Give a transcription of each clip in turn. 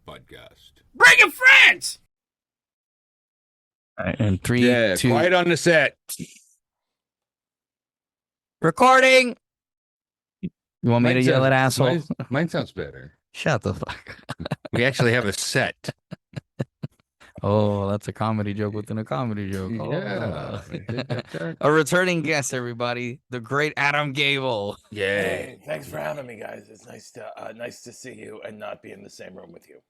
podcast. Bring your friends. All right, and 3, Yeah, 2, quiet on the set. recording. You want me to yell at asshole? Mine sounds better. Shut the fuck. We actually have a set. Oh, that's a comedy joke within a comedy joke. Yeah. Oh. A returning guest, everybody, the great Adam Gabel. Yeah. Hey, thanks for having me, guys. It's nice to see you and not be in the same room with you.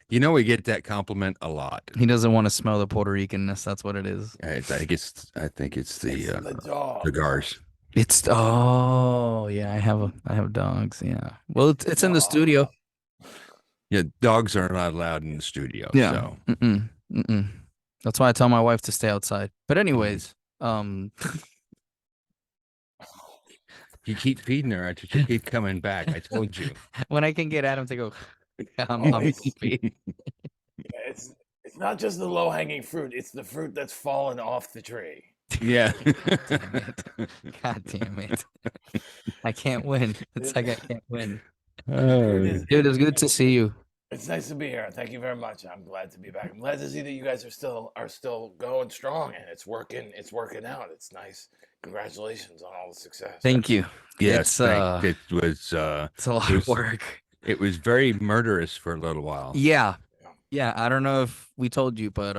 You know, we get that compliment a lot. He doesn't want to smell the Puerto Ricanness. That's what it is. I think it's The dog. cigars. It's yeah. I have dogs. Yeah. Well, it's in the studio. Yeah, dogs are not allowed in the studio. Yeah. So. That's why I tell my wife to stay outside. But anyways, You keep feeding her. She keep coming back. I told you. when I can get Adam to go, I'm feeding. It's not just the low hanging fruit; it's the fruit that's fallen off the tree. Yeah. God damn it! I can't win. It's like I can't win. Oh. Dude, it's good to see you. It's nice to be here. Thank you very much. I'm glad to be back. I'm glad to see that you guys are still going strong and it's working out. It's nice. Congratulations on all the success. Thank you. Yes, it was. It's a lot of work. It was very murderous for a little while. Yeah. I don't know if we told you, but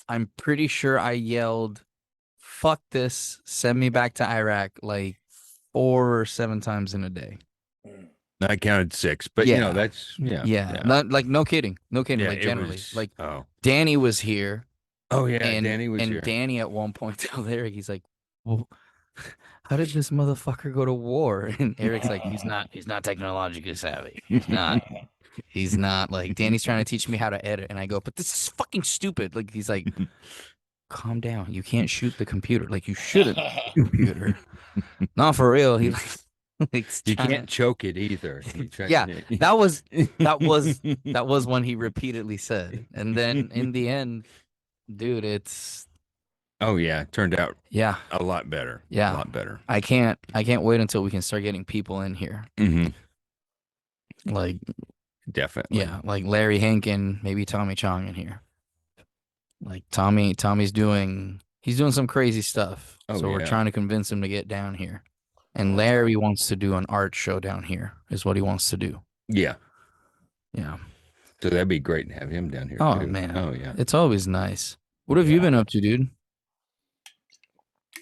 I'm pretty sure I yelled, "Fuck this! Send me back to Iraq!" like 4 or 7 times in a day. I counted 6, but you know that's Not like no kidding, Yeah, like it generally, was- like oh Danny was here. oh yeah, And Danny was here. Danny at one point told Eric, he's like, "Well, how did this motherfucker go to war?" And Eric's like, he's not technologically savvy. He's not like Danny's trying to teach me how to edit, and I go, "But this is fucking stupid." Like he's like, "Calm down. You can't shoot the computer. Like you shouldn't computer." Not for real. He like You can't choke it either. Yeah, that was one he repeatedly said, and then in the end, dude, it's Oh yeah, it turned out yeah, a lot better. Yeah. a lot better. I can't wait until we can start getting people in here, like Definitely. yeah, like Larry Hankin, maybe Tommy Chong in here. Like Tommy's doing some crazy stuff, Oh, so we're yeah. trying to convince him to get down here. And Larry wants to do an art show down here, is what he wants to do. Yeah. Yeah. So that'd be great to have him down here. Oh too. man. Oh yeah. It's always nice. What have you been up to, dude?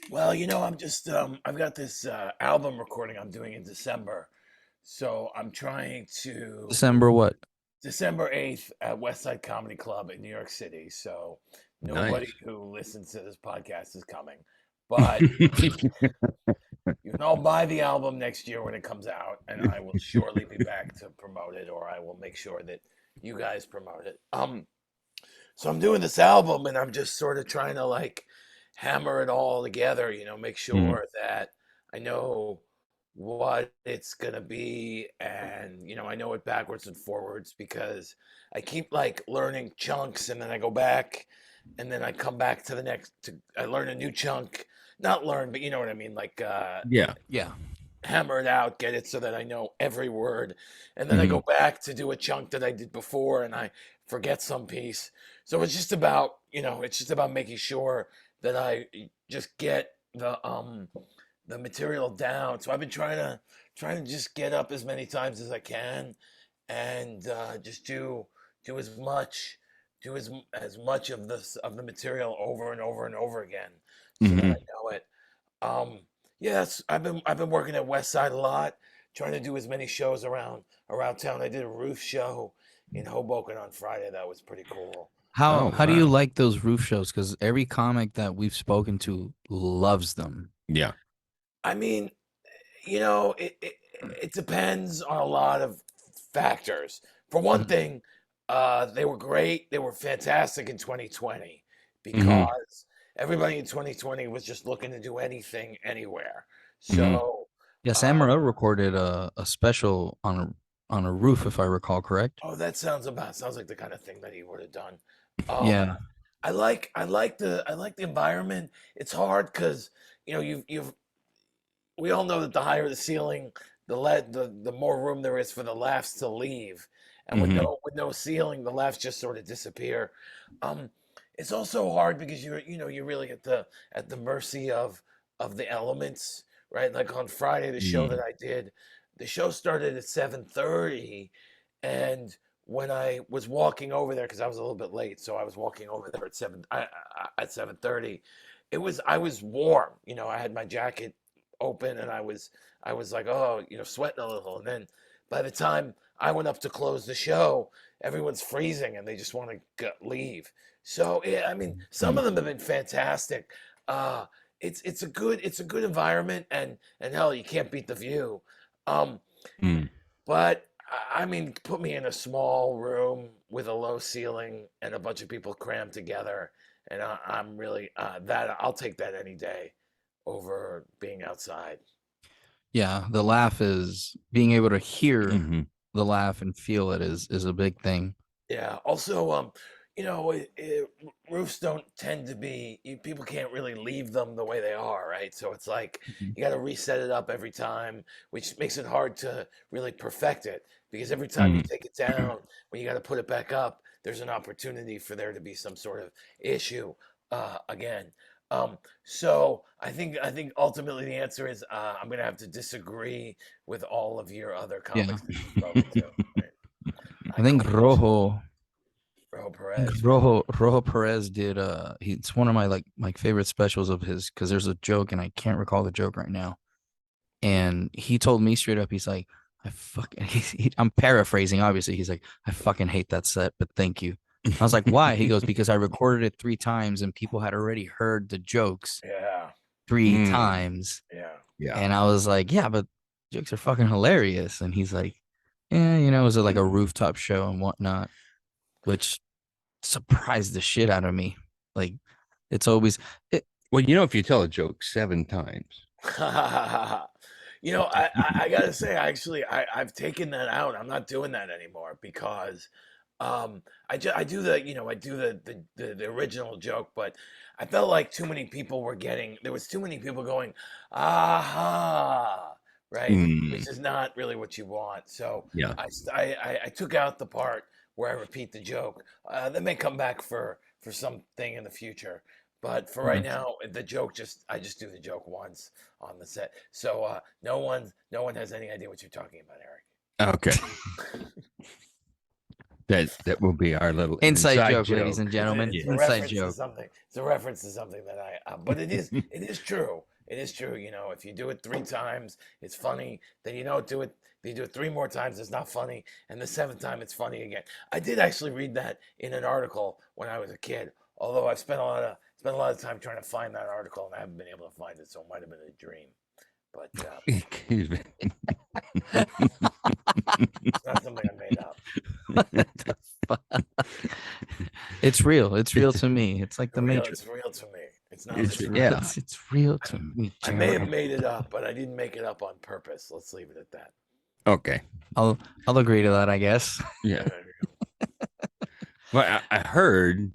Well, I'm just I've got this album recording I'm doing in December. So I'm trying to December what? December 8th at Westside Comedy Club in New York City. So nobody Nice. who listens to this podcast is coming. But you can all buy the album next year when it comes out, and I will surely be back to promote it, or I will make sure that you guys promote it. So I'm doing this album, and I'm just sort of trying to like hammer it all together, make sure that I know what it's gonna be, and I know it backwards and forwards because I keep like learning chunks, and then I go back, and then I come back to the next. I learn a new chunk, not learn, but you know what I mean, like Yeah. hammer it out, get it so that I know every word, and then I go back to do a chunk that I did before, and I forget some piece. So it's just about making sure that I just get the material down. So I've been trying to just get up as many times as I can, and just do as much of the material over and over and over again, so that I know it. Yes, I've been working at West Side a lot, trying to do as many shows around town. I did a roof show in Hoboken on Friday. That was pretty cool. How Oh, do you wow. like those roof shows? Because every comic that we've spoken to loves them. Yeah. I mean, it depends on a lot of factors. For one thing, they were great. They were fantastic in 2020 because everybody in 2020 was just looking to do anything, anywhere. So, Yeah, Sam Morril recorded a special on a roof, if I recall correct. oh, that sounds like the kind of thing that he would have done. Yeah. I like the environment. It's hard because we all know that the higher the ceiling, the more room there is for the laughs to leave, and with Mhm. no ceiling, the laughs just sort of disappear. Um, it's also hard because you're really at the mercy of the elements, right? Like on Friday, the show that Mm. I did, the show started at 7:30, and when I was walking over there, because I was a little bit late, so I was walking over there at 7:30. I was warm, I had my jacket open, and I was like, oh, sweating a little, and then by the time I went up to close the show, everyone's freezing and they just want to leave. So yeah, I mean, some Mm. of them have been fantastic. Uh, it's a good environment, and hell, you can't beat the view. Um, Mm. but I mean, put me in a small room with a low ceiling and a bunch of people crammed together, and I'm really that I'll take that any day over being outside. Yeah, the laugh is being able to hear Mhm. the laugh and feel it is a big thing. Yeah. Also, roofs don't tend to be. People can't really leave them the way they are, right? So it's like Mhm. you got to reset it up every time, which makes it hard to really perfect it because every time you Mm. take it down, when you got to put it back up, there's an opportunity for there to be some sort of issue again. So I think ultimately the answer is I'm gonna have to disagree with all of your other Yeah. comics that you've spoken to. Right? I I think cringe. Rojo Raul I think Perez, right? Rojo Perez did it's one of my my favorite specials of his because there's a joke and I can't recall the joke right now. And he told me straight up, he's like, I fucking I'm paraphrasing, obviously. He's like, I fucking hate that set, but thank you. I was like, why? He goes, because I recorded it 3 times and people had already heard the jokes Yeah, three Mm. times. yeah. Yeah. And I was like, yeah, but jokes are fucking hilarious. And he's like, yeah, it was like a rooftop show and whatnot, which surprised the shit out of me. Like, it's always, it, Well, if you tell a joke 7 times. I gotta say, actually, I've taken that out. I'm not doing that anymore because I do I do the original joke, but I felt like too many people were getting there was too many people going, aha, right? Mm. Which is not really what you want. So Yeah. I took out the part where I repeat the joke. That may come back for something in the future. But for right Okay. now, the joke I just do the joke once on the set. So no one has any idea what you're talking about, Eric. Okay. That will be our little inside inside joke, ladies joke. and gentlemen. It's Yeah. a Inside reference to joke. something. It's a reference to something that but it is true. It is true. If you do it 3 times, it's funny. Then you don't do it. You do it 3 more times, it's not funny, and the 7th time, it's funny again. I did actually read that in an article when I was a kid. Although I've spent a lot of time trying to find that article, and I haven't been able to find it, so it might have been a dream. But Excuse me. it's not something I made up. What the fuck? It's real. It's real to me. It's like the Matrix. It's real to me. It's not. It's, It's real. yeah. It's real to me, I may have Jared. made it up, but I didn't make it up on purpose. Let's leave it at that. Okay. I'll agree to that, I guess. Yeah. Well, I heard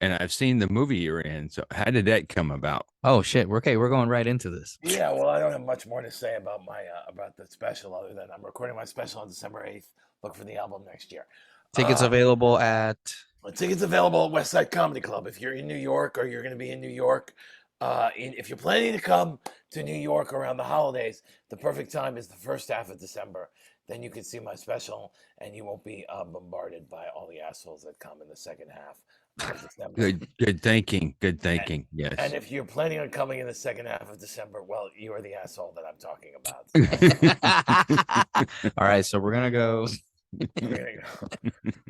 and I've seen the movie you're in. So how did that come about? Oh shit. We're going right into this. Yeah, well, I don't have much more to say about my about the special other than I'm recording my special on December 8th. Look for the album next year. Tickets available at Tickets available at West Side Comedy Club. If you're in New York or you're going to be in New York, if you're planning to come to New York around the holidays, the perfect time is the first half of December. Then you can see my special, and you won't be bombarded by all the assholes that come in the second half of December. Good thinking. Good thinking. And Yes. if you're planning on coming in the second half of December, well, you are the asshole that I'm talking about. all right, so we're gonna go. We're gonna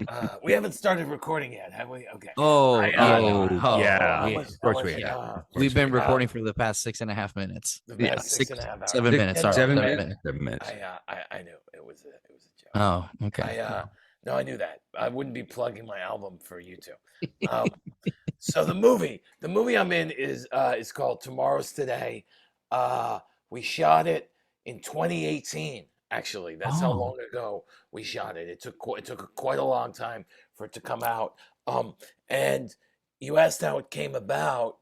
go. We haven't started recording yet, have we? Okay. Oh, I, yeah. yeah. we- Of course we have. We've been recording for the past 6.5 minutes. the Yeah, past 6.5 hours. 7 minutes. Sorry, 7 minutes. 7 minutes. I knew it was a joke. Oh, okay. No, I knew that. I wouldn't be plugging my album for you two. So the movie I'm in is called Tomorrow's Today. We shot it in 2018. Actually, that's how Oh. long ago we shot it. It took quite a long time for it to come out. And you asked how it came about.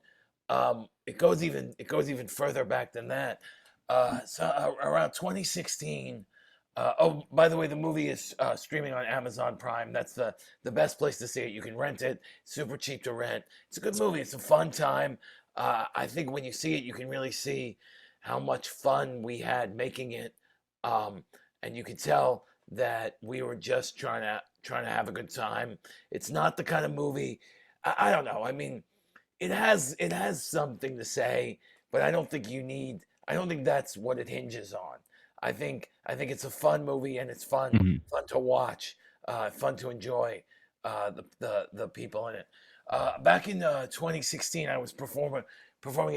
It goes even further back than that. Around 2016. Oh, by the way, the movie is streaming on Amazon Prime. That's the best place to see it. You can rent it, super cheap to rent. It's a good movie. It's a fun time. I think when you see it, you can really see how much fun we had making it, um, and you can tell that we were just trying to have a good time. It's not the kind of movie. I don't know. I mean, it has something to say, but I don't think you need. I don't think that's what it hinges on. I think it's a fun movie and it's Mhm. fun to watch, fun to enjoy the people in it. Back in 2016, I was performing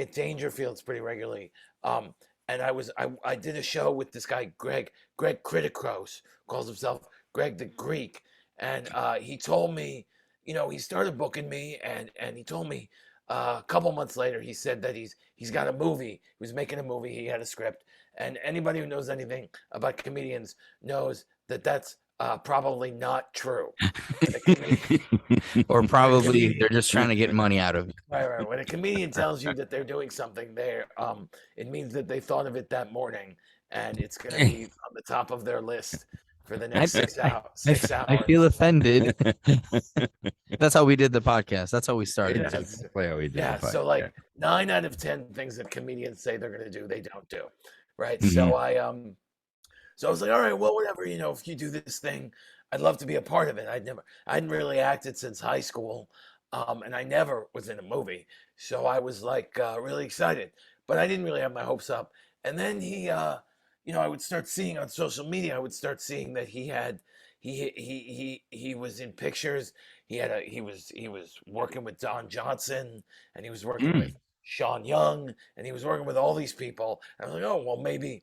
at Dangerfields pretty regularly, um, and I did a show with this guy Greg Criticros, calls himself Greg the Greek, and he told me, he started booking me, and he told me a couple months later, he said that he's got a movie. He was making a movie. He had a script, and anybody who knows anything about comedians knows that that's probably not true. When a comedian, Or when a probably they're comedian, just trying to get money out of you. right. When a comedian tells you that they're doing something there, it means that they thought of it that morning, and it's going to be on the top of their list for the I, next 6 hours. I, Six I feel hours. offended. That's how we did the podcast. That's how we started. Yeah, too. Exactly how we did Yeah, the so podcast. like 9 out of 10 things that comedians say they're gonna do, they don't do. Right. Mhm. So I was like, all right, well, whatever, if you do this thing, I'd love to be a part of it. I hadn't really acted since high school, and I never was in a movie. So I was like really excited, but I didn't really have my hopes up. And then I would start seeing on social media, I would start seeing that he was in pictures. He was working with Don Johnson, and he was working with Mm. Sean Young, and he was working with all these people. And I was like, oh, well, maybe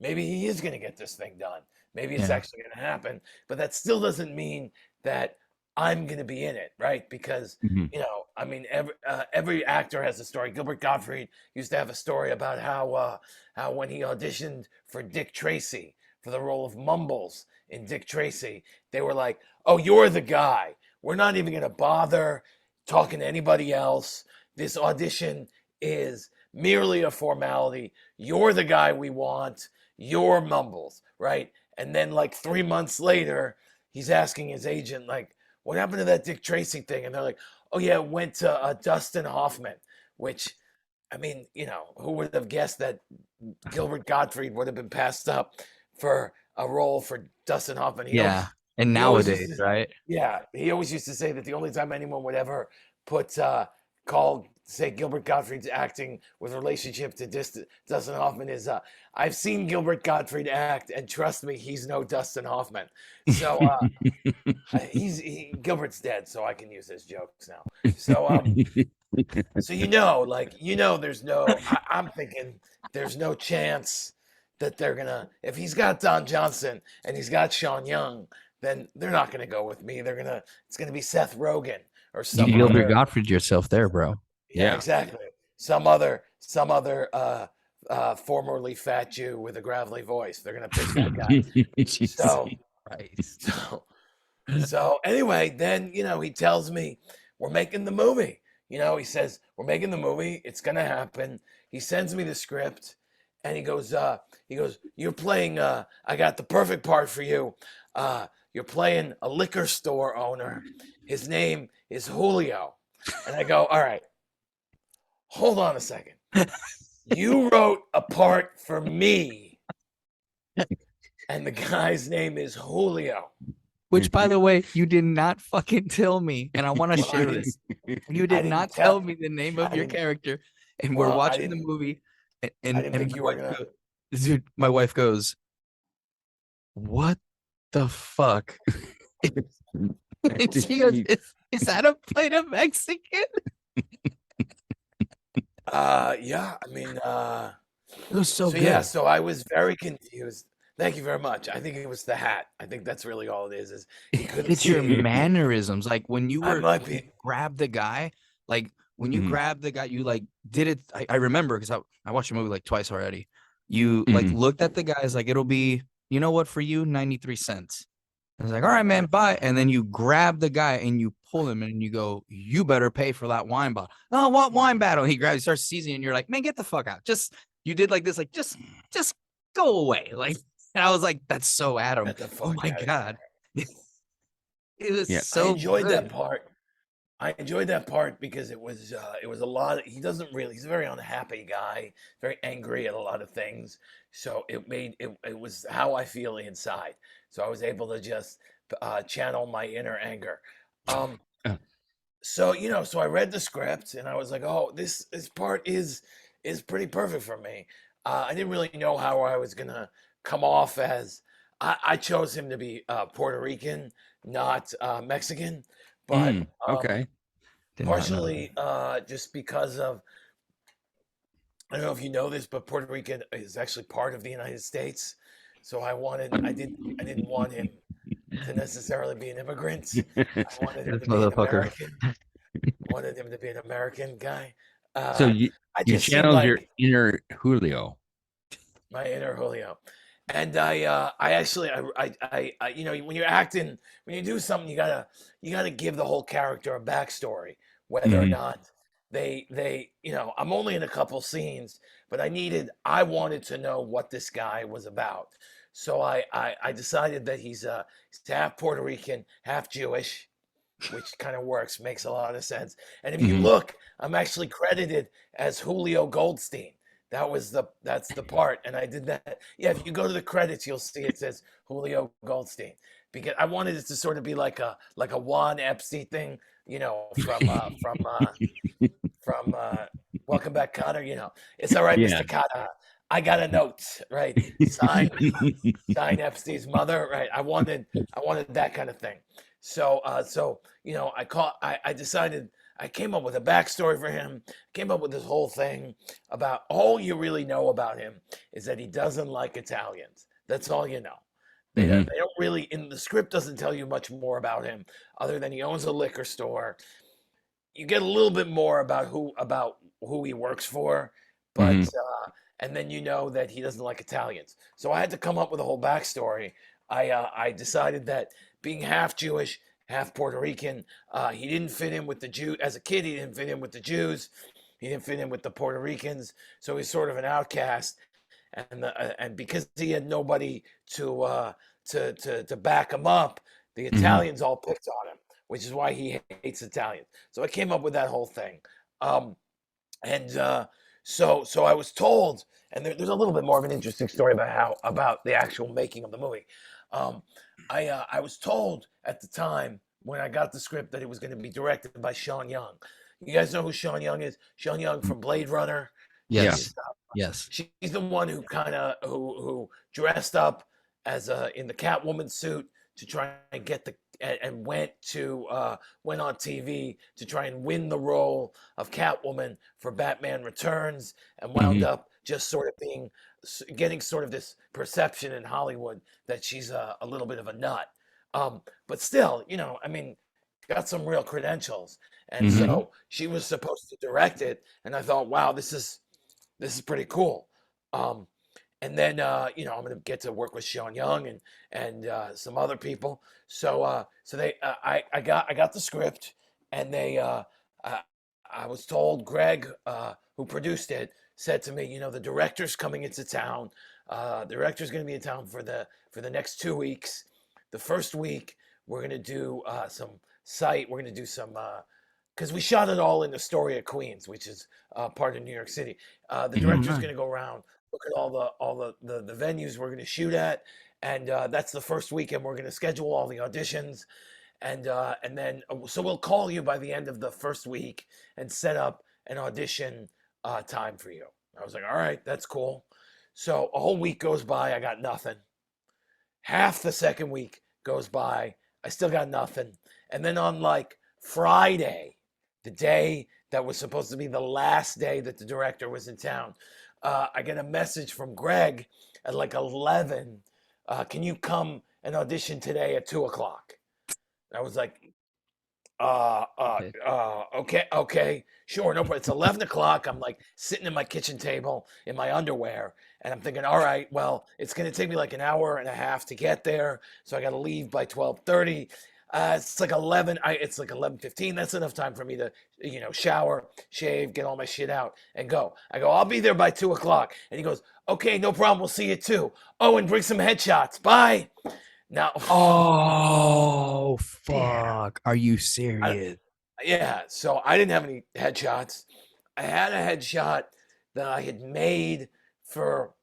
he is going to get this thing done. Maybe it's Yeah. actually going to happen. But that still doesn't mean that I'm going to be in it, right? Because Mhm. I mean, every actor has a story. Gilbert Gottfried used to have a story about how when he auditioned for Dick Tracy for the role of Mumbles in Dick Tracy, they were like, "Oh, you're the guy. We're not even going to bother talking to anybody else. This audition is merely a formality. You're the guy we want. You're Mumbles, right?" And then like 3 months later, he's asking his agent, like, "What happened to that Dick Tracy thing?" And they're like, "Oh yeah, it went to Dustin Hoffman," which, I mean, who would have guessed that Gilbert Gottfried would have been passed up for a role for Dustin Hoffman? Yeah. And He always used nowadays, to, right? yeah, he always used to say that the only time anyone would ever put say Gilbert Gottfried's acting with relationship to Dustin Hoffman is I've seen Gilbert Gottfried act, and trust me, he's no Dustin Hoffman. So Gilbert's dead, so I can use his jokes now. So there's no. I'm thinking there's no chance that they're gonna. If he's got Don Johnson and he's got Sean Young, then they're not gonna go with me. It's gonna be Seth Rogen or You some Gilbert other. Gottfried yourself there, bro. Yeah, Yeah. exactly. Some other formerly fat Jew with a gravelly voice. They're gonna pick that guy. Jesus So Christ. so So anyway, then he tells me we're making the movie. He says we're making the movie. It's gonna happen. He sends me the script, and he goes, you're playing. I got the perfect part for you. You're playing a liquor store owner. His name is Julio. And I go, all right, hold on a second. You wrote a part for me, and the guy's name is Julio. Which, by the way, you did not fucking tell me, and I want to Well, I share didn't. this. You I did didn't not tell. tell me the name I of your didn't. character, and we're Well, I watching the didn't. movie, and I and, didn't and think my you were wife gonna. goes, dude, my wife goes, "What the fuck?" And she goes, "Is that a plate of Mexican?" Yeah. I mean, It was so so yeah. good. So I was very confused. Thank you very much. I think it was the hat. I think that's really all it is. Is he couldn't It's your see. mannerisms, like when you I were might when you be. grabbed the guy, like when you Mhm. grabbed the guy, you like did it. I remember because I watched the movie like twice already. You like Mhm. looked at the guys like it'll be, you know what, for you, 93 cents. I was like, all right, man, bye. And then you grab the guy and you pull him and you go, you better pay for that wine bottle. Oh, what wine bottle? He grabs, he starts seasoning, and you're like, man, get the fuck out. Just you did like this, like just go away. Like, and I was like, that's so Adam. Get the Oh fuck my out of God. It was Yeah. I so enjoyed that good. part. I enjoyed that part because it was a lot. He doesn't really. He's a very unhappy guy, very angry at a lot of things. So it was how I feel inside. So I was able to just channel my inner anger. Um, Uh, so so I read the script and I was like, oh, this part is pretty perfect for me. I didn't really know how I was gonna come off as. I chose him to be Puerto Rican, not Mexican, but okay. Did not know that. partially just because of I don't know if you know this, but Puerto Rican is actually part of the United States. So I didn't want him to necessarily be an immigrant. I wanted him This to be an motherfucker. American. I wanted him to be an American guy. So Uh, you I you just seemed channeled your like inner Julio. my inner Julio. And I actually, when you're acting, when you do something, you gotta give the whole character a backstory, whether or Hmm. not I'm only in a couple scenes, but I wanted to know what this guy was about. So I decided that he's half Puerto Rican, half Jewish, which kind of works, makes a lot of sense. And if you Hmm. look, I'm actually credited as Julio Goldstein. That's the part, and I did that. Yeah, if you go to the credits, you'll see it says Julio Goldstein because I wanted it to sort of be like a Juan Epstein thing, from Welcome Back, Connor. It's all right, Yeah. Mr. Connor. I got a note, right? Sign Epstein's mother, right? I wanted that kind of thing. So I decided I came up with a backstory for him. Came up with this whole thing about all you really know about him is that he doesn't like Italians. That's all you know. Hmm. They don't really in the script doesn't tell you much more about him other than he owns a liquor store. You get a little bit more about who he works for, Hmm. but and then you know that he doesn't like Italians. So I had to come up with a whole backstory. I decided that being half Jewish, half Puerto Rican, he didn't fit in with the Jew. As a kid, he didn't fit in with the Jews. He didn't fit in with the Puerto Ricans, so he's sort of an outcast. And because he had nobody to back him up, the Hmm. Italians all picked on him, which is why he hates Italians. So I came up with that whole thing. Um, and so I was told, and there's a little bit more of an interesting story about the actual making of the movie. Um, I was told at the time when I got the script that it was going to be directed by Sean Young. You guys know who Sean Young is? Sean Young from Blade Runner. Yeah. She's Yes. Yes. she's the one who who dressed up as in the Catwoman suit to try and get the and went on TV to try and win the role of Catwoman for Batman Returns and wound Hmm. up just sort of getting sort of this perception in Hollywood that she's a little bit of a nut. But still, I mean, got some real credentials. And Hmm. so she was supposed to direct it, and I thought, wow, this is pretty cool. Um, and then I'm going to get to work with Sean Young and some other people. So they I got the script, and I, I was told Greg, who produced it, said to me, the director's coming into town. The director's going to be in town for the next 2 weeks. The first week we're going to do some site. We're going to do some because we shot it all in Astoria, Queens, which is part of New York City. The Hmm. Oh, director's nice. going to go around, look at all the venues we're going to shoot at, and that's the first weekend we're going to schedule all the auditions, and then so we'll call you by the end of the first week and set up an audition time for you. I was like, all right, that's cool. So a whole week goes by, I got nothing. Half the second week goes by, I still got nothing, and then on like Friday, the day that was supposed to be the last day that the director was in town, I get a message from Greg at like 11. Can you come and audition today at 2 o'clock? I was like, Okay. okay, sure, no problem. It's 11 o'clock. I'm like sitting at my kitchen table in my underwear, and I'm thinking, all right, well, it's gonna take me like an hour and a half to get there, so I got to leave by 12:30. It's like 11. It's like 11:15. That's enough time for me to, shower, shave, get all my shit out, and go. I go, I'll be there by 2 o'clock. And he goes, okay, no problem. We'll see you at 2. Oh, and bring some headshots. Bye. Now, Oh, damn. fuck. Are you serious? Yeah. So I didn't have any headshots. I had a headshot that I had made for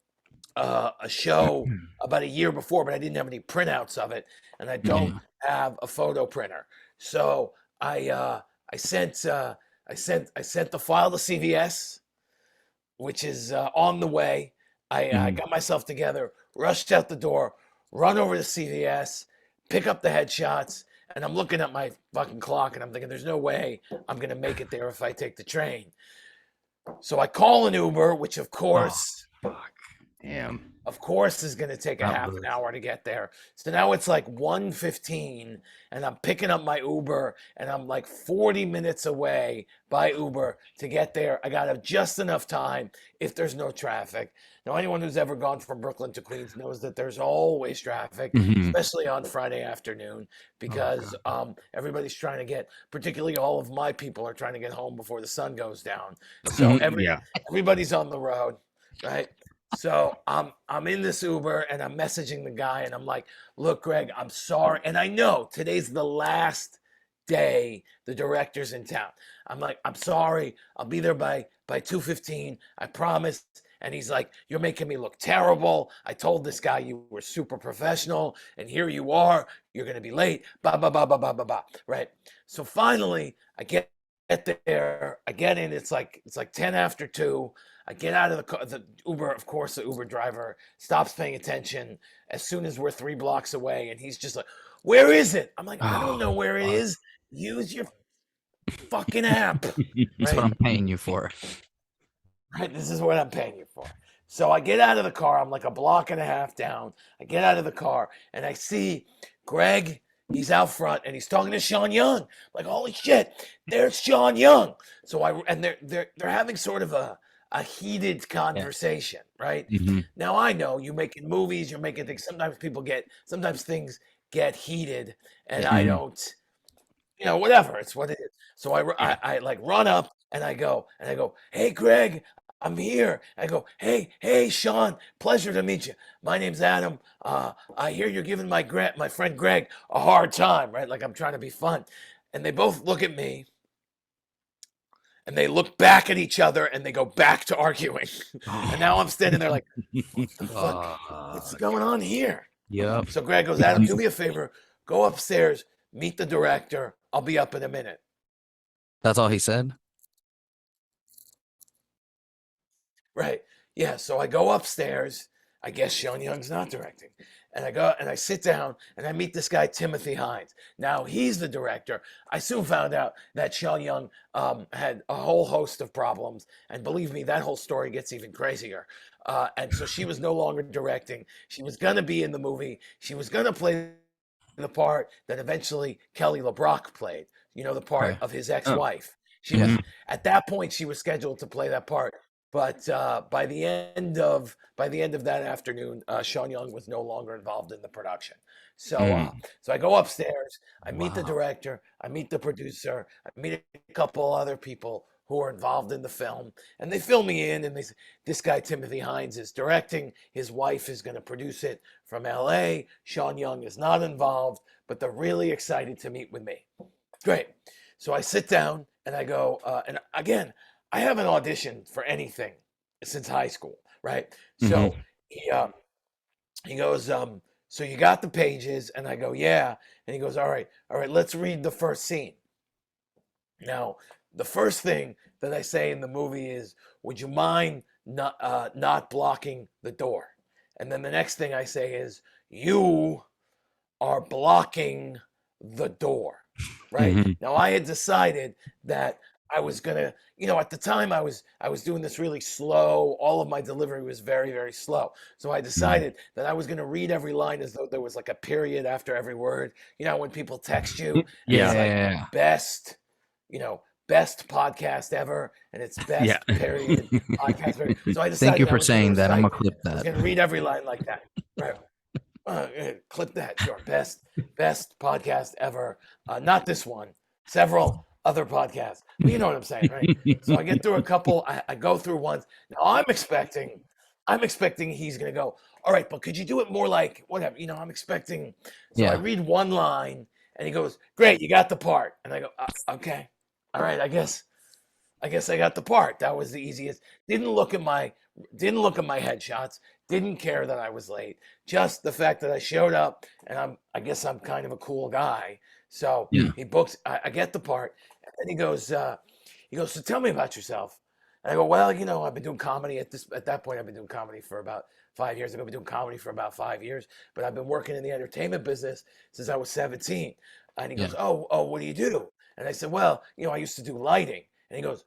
a show about a year before, but I didn't have any printouts of it, and I don't have a photo printer. So I sent the file to CVS, which is on the way. I got myself together, rushed out the door, run over to CVS, pick up the headshots, and I'm looking at my fucking clock, and I'm thinking, there's no way I'm gonna make it there if I take the train. So I call an Uber, which of course. Fuck. Damn. Of course is going to take a That half was- an hour to get there. So now it's like 1:15 and I'm picking up my Uber and I'm like 40 minutes away by Uber to get there. I got to have just enough time if there's no traffic. Now, anyone who's ever gone from Brooklyn to Queens knows that there's always traffic, especially on Friday afternoon, because everybody's trying to get, particularly all of my people are trying to get home before the sun goes down. So everybody's on the road, right? So I'm in this Uber and I'm messaging the guy and I'm like, look, Greg, I'm sorry. And I know today's the last day the director's in town. I'm like, I'm sorry. I'll be there by 2:15. I promise. And he's like, you're making me look terrible. I told this guy you were super professional and here you are. You're going to be late. Blah, blah, blah, blah, blah, blah, blah. Right. So finally I get there. I get in. It's like 10 after 2. I get out of the car. The Uber, of course, the Uber driver stops paying attention as soon as we're 3 blocks away. And he's just like, where is it? I'm like, I don't know where it is. Use your fucking app. That's what I'm paying you for. Right? This is what I'm paying you for. So I get out of the car. I'm like a block and a half down. I get out of the car and I see Greg. He's out front and he's talking to Sean Young. Like, holy shit, there's Sean Young. So they're having sort of a heated conversation, right? Now I know you making movies, you're making things. Sometimes things get heated, and I don't, whatever. It's what it is. So I like run up and I go, hey Greg, I'm here. I go, hey Sean, pleasure to meet you. My name's Adam. I hear you're giving my friend Greg a hard time, right? Like I'm trying to be fun, and they both look at me. And they look back at each other and they go back to arguing. And now I'm standing there like, what the fuck? What's going on here? Yep. So Greg goes, Adam, do me a favor. Go upstairs, meet the director. I'll be up in a minute. That's all he said? Right. Yeah. So I go upstairs. I guess Sean Young's not directing. And I go and I sit down and I meet this guy, Timothy Hines. Now he's the director. I soon found out that Sean Young had a whole host of problems. And believe me, that whole story gets even crazier. And so she was no longer directing. She was going to be in the movie. She was going to play the part that eventually Kelly LeBrock played, the part of his ex-wife. She was, at that point, she was scheduled to play that part. But by the end of that afternoon, Sean Young was no longer involved in the production. So so I go upstairs, I meet the director, I meet the producer, I meet a couple other people who are involved in the film, and they fill me in. And they say, this guy Timothy Hines is directing. His wife is going to produce it from L.A. Sean Young is not involved, but they're really excited to meet with me. Great. So I sit down and I go, and again, I haven't auditioned for anything since high school, right? So he goes, so you got the pages? And I go, yeah. And he goes, all right, let's read the first scene. Now, the first thing that I say in the movie is, would you mind not blocking the door? And then the next thing I say is, you are blocking the door, right? Now, I had decided that I was gonna, at the time I was doing this really slow. All of my delivery was very, very slow. So I decided that I was gonna read every line as though there was like a period after every word. When people text you, it's like best, best podcast ever, and it's best period podcast ever. So I decided. Thank you for saying that. I'm gonna clip I was that. gonna read every line like that, right? Clip that, sure. Best podcast ever. Not this one. Several other podcasts, but you know what I'm saying, right? So I get through a couple. I go through ones. Now I'm expecting he's gonna go. All right, but could you do it more like whatever? I'm expecting. So I Yeah. read one line, and he goes, "Great, you got the part." And I go, "Okay, all right, I guess I got the part. That was the easiest. Didn't look at my headshots. Didn't care that I was late. Just the fact that I showed up, and I guess I'm kind of a cool guy. So Yeah. he books. I get the part, and then he goes. So tell me about yourself. And I go, well, I've been doing comedy at that point. I've been doing comedy for about 5 years. I've been doing comedy for about 5 years, but I've been working in the entertainment business since I was 17. And he Yeah. goes, oh, what do you do? And I said, well, I used to do lighting. And he goes,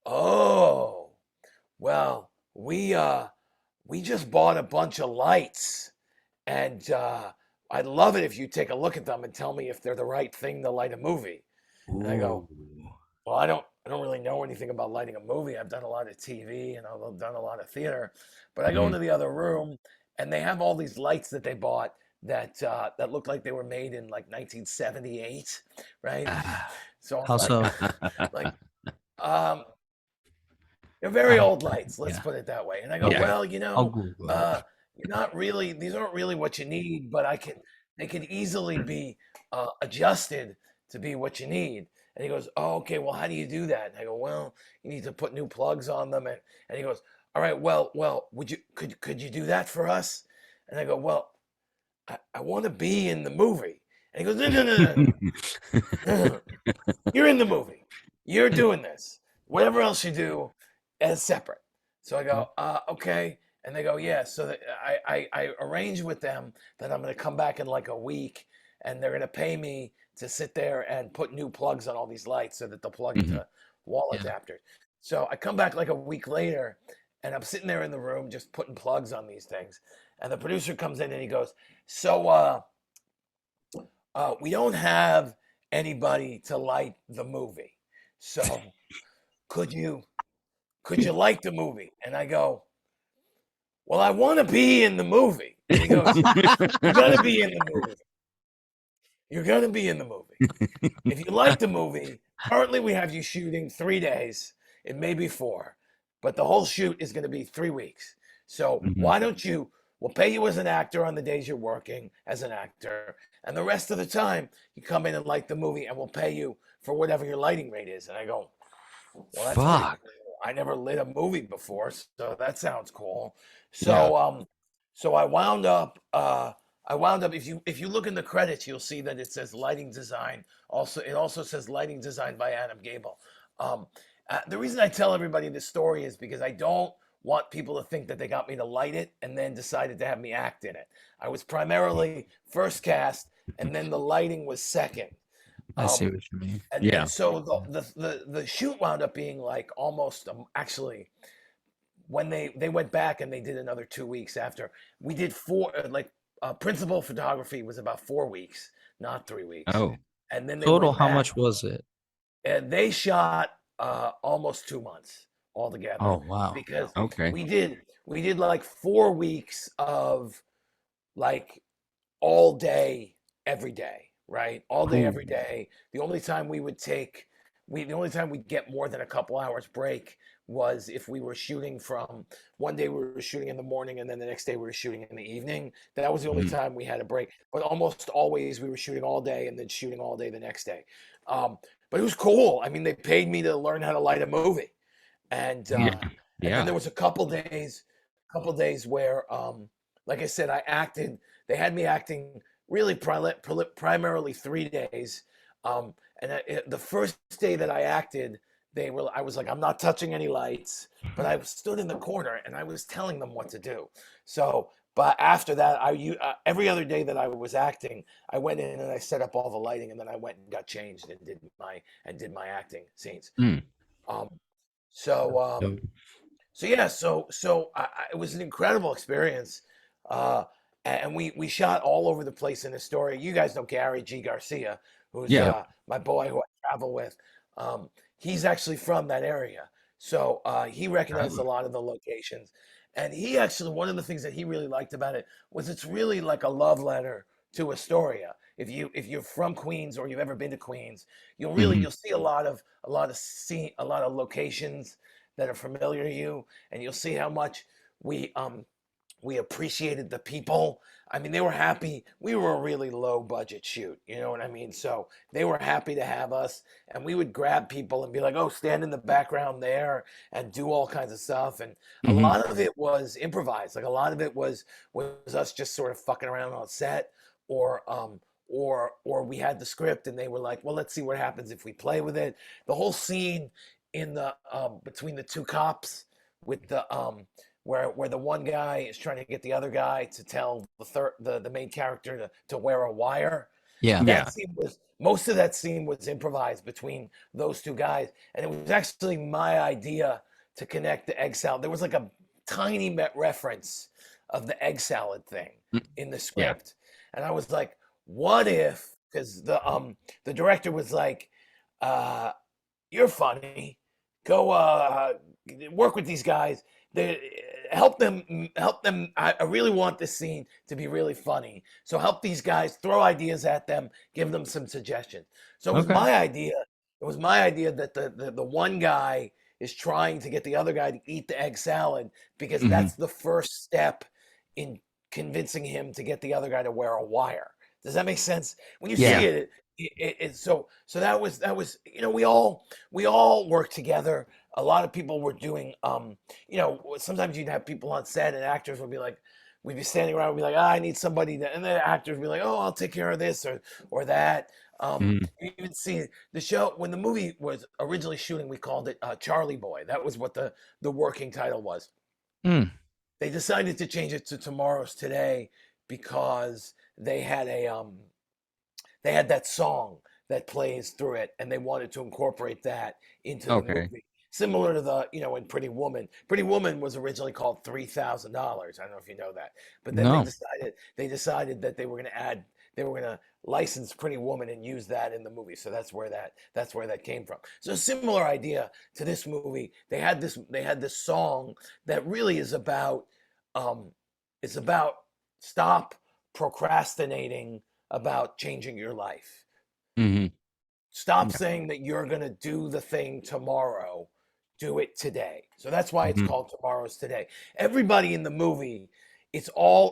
oh, well, we just bought a bunch of lights, and I'd love it if you take a look at them and tell me if they're the right thing to light a movie. And I go, Ooh. well, I don't really know anything about lighting a movie. I've done a lot of TV and I've done a lot of theater, but I go Mhm. into the other room and they have all these lights that they bought that look like they were made in like 1978, right? Ah, So I'm how like, so? like, um, they're very How? old lights, let's Yeah. put it that way. And I go, Yeah. Okay. well, I'll Google it. you're not really, these aren't really what you need, but they can easily be adjusted to be what you need. And he goes, oh, okay, well, how do you do that? And I go, well, you need to put new plugs on them. And he goes, all right, well, could you do that for us? And I go, well, I want to be in the movie. And he goes, no, no, no, no, no, no. You're in the movie. You're doing this. Whatever else you do is separate. So I go, okay. And they go, yeah. So I arrange with them that I'm going to come back in like a week and they're going to pay me to sit there and put new plugs on all these lights so that they'll plug Mhm. into wall Yeah. adapters. So I come back like a week later and I'm sitting there in the room just putting plugs on these things. And the producer comes in and he goes, so we don't have anybody to light the movie. So could you light the movie? And I go, well, I want to be in the movie. And he goes, you're gonna be in the movie. You're gonna be in the movie. If you like the movie, currently we have you shooting 3 days. It may be 4, but the whole shoot is going to be 3 weeks. So Mhm. why don't you? We'll pay you as an actor on the days you're working as an actor, and the rest of the time you come in and light the movie, and we'll pay you for whatever your lighting rate is. And I go, well, that's pretty Fuck. cool. I never lit a movie before, so that sounds cool. Yeah. So I wound up if you look in the credits, you'll see that it says lighting design. Also, it also says lighting design by Adam Gabel. Um, the reason I tell everybody this story is because I don't want people to think that they got me to light it and then decided to have me act in it. I was primarily first cast, and then the lighting was second. I see Um, what you mean. and Yeah. so the shoot wound up being like almost actually when they went back and they did another 2 weeks after we did four principal photography was about 4 weeks, not 3 weeks, Oh. and then they Total, went how back much was it? and they shot almost 2 months Oh, altogether wow. because Okay. we did like 4 weeks of like all day, every day, right? All day, Ooh. every day. The only time we'd get more than a couple hours break was if we were shooting from one day we were shooting in the morning and then the next day we were shooting in the evening. That was the only Mhm. time we had a break. But almost always we were shooting all day and then shooting all day the next day. Um, but it was cool. I mean, they paid me to learn how to light a movie, and Yeah. then there Yeah. was a couple days where, like I said, I acted. They had me acting really primarily 3 days. And the first day that I acted, I was like, I'm not touching any lights, but I stood in the corner and I was telling them what to do. So, but after that, every other day that I was acting, I went in and I set up all the lighting, and then I went and got changed and did my acting scenes. Mm. Um, so So, yeah, it was an incredible experience, uh, and we shot all over the place in Astoria. You guys know Gary G. Garcia, who's Yeah. my boy who I travel with. He's actually from that area, so he recognized a Oh. lot of the locations, And he actually, one of the things that he really liked about it was it's really like a love letter to Astoria. If you're from Queens or you've ever been to Queens, Hmm. you'll see a lot of locations that are familiar to you, and you'll see how much we we appreciated the people. I mean, they were happy. We were a really low budget shoot, you know what I mean? So they were happy to have us, and we would grab people and be like, "Oh, stand in the background there," and do all kinds of stuff. And a Hmm. lot of it was improvised. Like a lot of it was us just sort of fucking around on set, or or we had the script and they were like, "Well, let's see what happens if we play with it." The whole scene in the between the two cops with the where the one guy is trying to get the other guy to tell the main character to wear a wire. Yeah. Yeah. That scene was most of that scene was improvised between those two guys, and it was actually my idea to connect the egg salad. There was like a tiny reference of the egg salad thing Mm. in the Yeah. script, and I was like, "What if?" Because the director was like, uh, "You're funny. Go work with these guys. They help them. Help them. I really want this scene to be really funny. So help these guys. Throw ideas at them. Give them some suggestions." So it was Okay. my idea. It was my idea that the one guy is trying to get the other guy to eat the egg salad because Hmm. that's the first step in convincing him to get the other guy to wear a wire. Does that make sense? When you Yeah. see it, so that was we all worked together. A lot of people were doing sometimes you'd have people on set and actors would be like we'd be standing around and be like, I need somebody to, and the actors would be like, oh, I'll take care of this or that. Hmm. You even see the show when the movie was originally shooting, we called it Charlie Boy. That was what the working title was. Mm. They decided to change it to Tomorrow's Today because they had that song that plays through it, and they wanted to incorporate that into the Okay. movie. Similar to in Pretty Woman. Pretty Woman was originally called $3,000. I don't know if you know that, but then No. they decided that they were gonna license Pretty Woman and use that in the movie. So that's where that came from. So similar idea to this movie. They had this song that really is about um, it's about stop procrastinating about changing your life. Hmm. Stop Yeah. saying that you're going to do the thing tomorrow. Do it today. So that's why it's Hmm. called Tomorrow's Today. Everybody in the movie,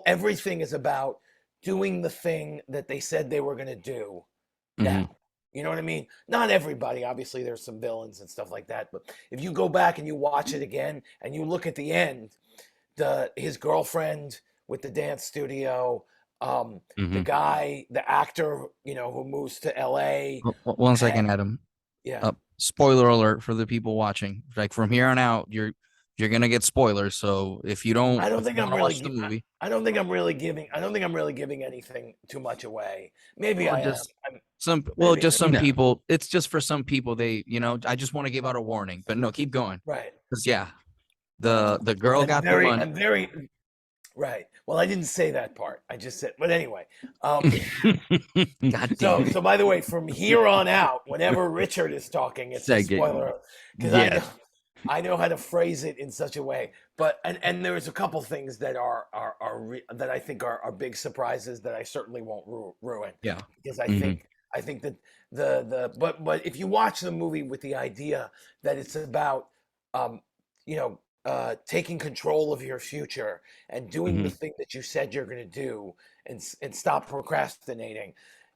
everything is about doing the thing that they said they were going to do Hmm. now. You know what I mean? Not everybody. Obviously, there's some villains and stuff like that. But if you go back and you watch it again and you look at the end, his girlfriend with the dance studio, the Hmm. guy, the actor, who moves to LA. One And second, Adam. yeah, Spoiler alert for the people watching. Like from here on out, you're gonna get spoilers. So I don't if think you want I'm to really, watch the movie, I don't think I'm really giving anything too much away. Maybe well, I am. just just some Maybe. No. people. It's just for some people. I just want to give out a warning. But no, keep going. Right. Because yeah, the girl I'm got the very, money. I'm very, right. Well, I didn't say that part. I just said, but anyway. Um, God damn So, it. by the way, from here on out, whenever Richard is talking, it's a Second. spoiler because Yes. I know how to phrase it in such a way. But and there's a couple things that that I think are big surprises that I certainly won't ruin Yeah. because Hmm. I think that but if you watch the movie with the idea that it's about um taking control of your future and doing the Hmm. thing that you said you're going to do and stop procrastinating,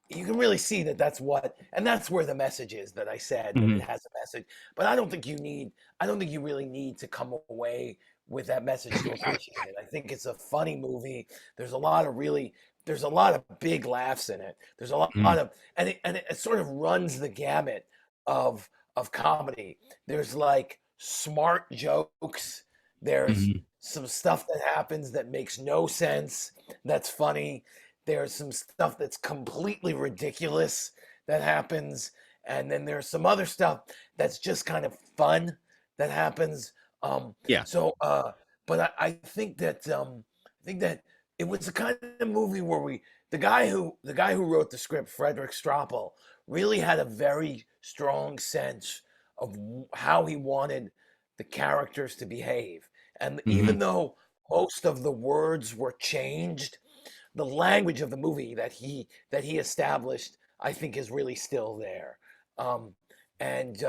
you can really see that that's where the message is that I said that it Hmm. has a message. But I don't think you really need to come away with that message to appreciate it. I think it's a funny movie. There's a lot of really there's a lot of big laughs in it. There's a lot Hmm. of and it sort of runs the gamut of comedy. There's like smart jokes. There's Hmm. some stuff that happens that makes no sense. That's funny. There's some stuff that's completely ridiculous that happens, and then there's some other stuff that's just kind of fun that happens. Um, Yeah. so, but I think that it was the kind of movie where the guy who wrote the script, Frederick Strappel, really had a very strong sense of how he wanted the characters to behave. And Hmm. even though most of the words were changed. The language of the movie that he established, I think, is really still there. Um, and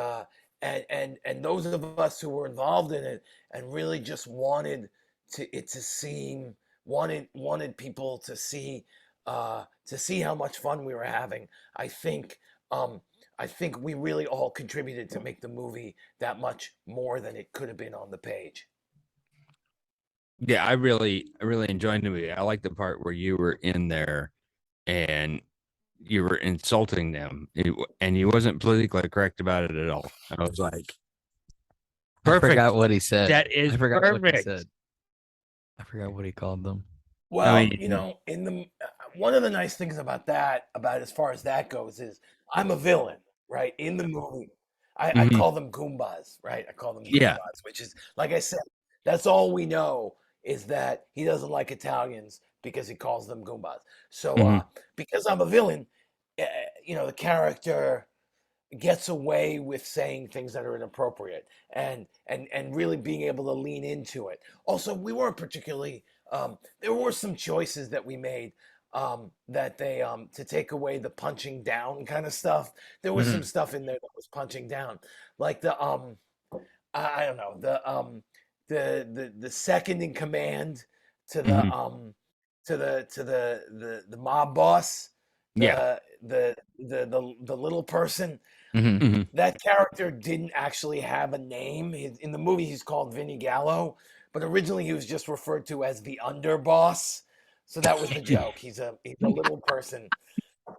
and those of us who were involved in it and really just wanted to seem wanted people to see how much fun we were having. I think um, I think we really all contributed to make the movie that much more than it could have been on the page. Yeah, I really enjoyed the movie. I like the part where you were in there and you were insulting them, and you wasn't politically correct about it at all. I was like, I perfect. forgot what he said. That is I forgot what he perfect. said. I forgot what he called them. I Well, you mean, know, in the one of the nice things about that, about as far as that goes, is I'm a villain, right? In the movie, I mhm, call them Goombas, right? I call them yeah. Goombas, which is, like I said, that's all we know is that he doesn't like Italians because he calls them Goombas. So, Mhm, because I'm a villain, uh, you know, the character gets away with saying things that are inappropriate and really being able to lean into it. Also, we weren't particularly there were some choices that we made that they to take away the punching down kind of stuff. There was some Mhm. stuff in there that was punching down, like I don't know, the second in command to mhm, the mob boss, yeah. the little person. Mhm. Mhm. That character didn't actually have a name. In the movie, he's called Vinny Gallo, but originally he was just referred to as the underboss. So that was the joke. He's a little person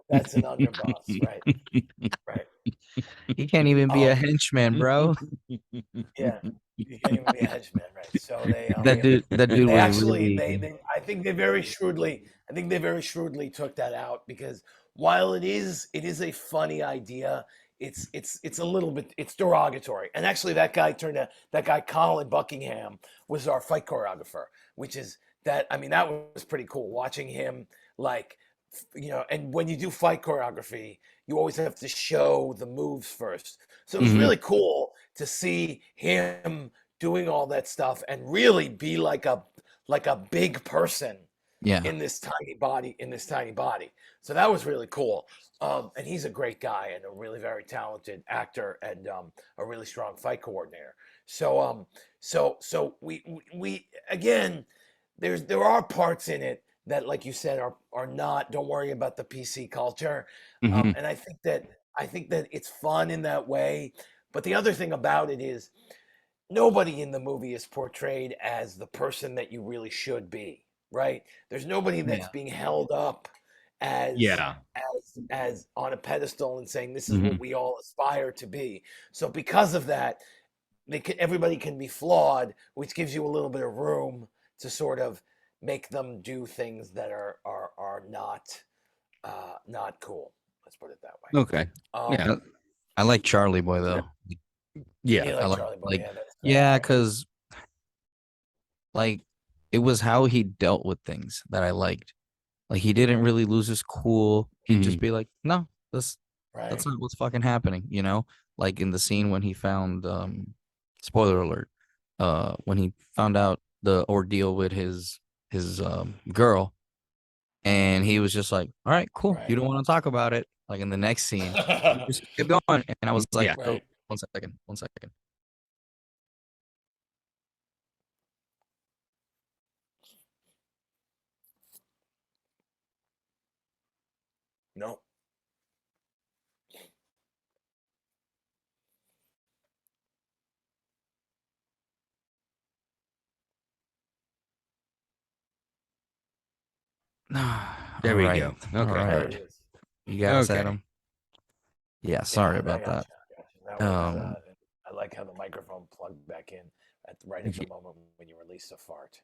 that's an underboss, right? Right. He can't even be a Um, henchman, bro. yeah, you can't even be a henchman, right? So That dude they was actually really. they I think they very shrewdly took that out because while it is a funny idea, it's a little bit it's derogatory. And actually that guy Colin Buckingham was our fight choreographer, which is that I mean that was pretty cool watching him like you know, and when you do fight choreography, you always have to show the moves first. So it was Mhm. really cool to see him doing all that stuff and really be like a big person Yeah. in this tiny body. So that was really cool. And he's a great guy and a really very talented actor and a really strong fight coordinator. So so we again there are parts in it that like you said are not don't worry about the PC culture. Mhm. And I think that it's fun in that way. But the other thing about it is nobody in the movie is portrayed as the person that you really should be, right? There's nobody that's Yeah. being held up as Yeah. as on a pedestal and saying this is what Mhm. we all aspire to be. So because of that, everybody can be flawed, which gives you a little bit of room to sort of make them do things that are not not cool. Let's put it that way. Okay. Yeah. Um, I like Charlie Boy Yeah. though. Yeah. you I like like Charlie Boy, like yeah, that's fair. yeah, because like it was how he dealt with things that I liked. Like he didn't really lose his cool. He'd just Mhm. be like, "No, that's Right. not what's fucking happening," Like in the scene when he found spoiler alert, when he found out the ordeal with his girl and he was just like, "All right, cool. You Right. don't want to talk about it." Like in the next scene, he just kept going and I was like, Yeah. "Oh, Right. one second. One second." No. All There we right. go. All Okay. There right. it is. You got us, Okay. Adam. Yeah, Yeah, sorry I about got that. you. I got you. That was Um, I like how the microphone plugged back in right at the moment when you released a fart.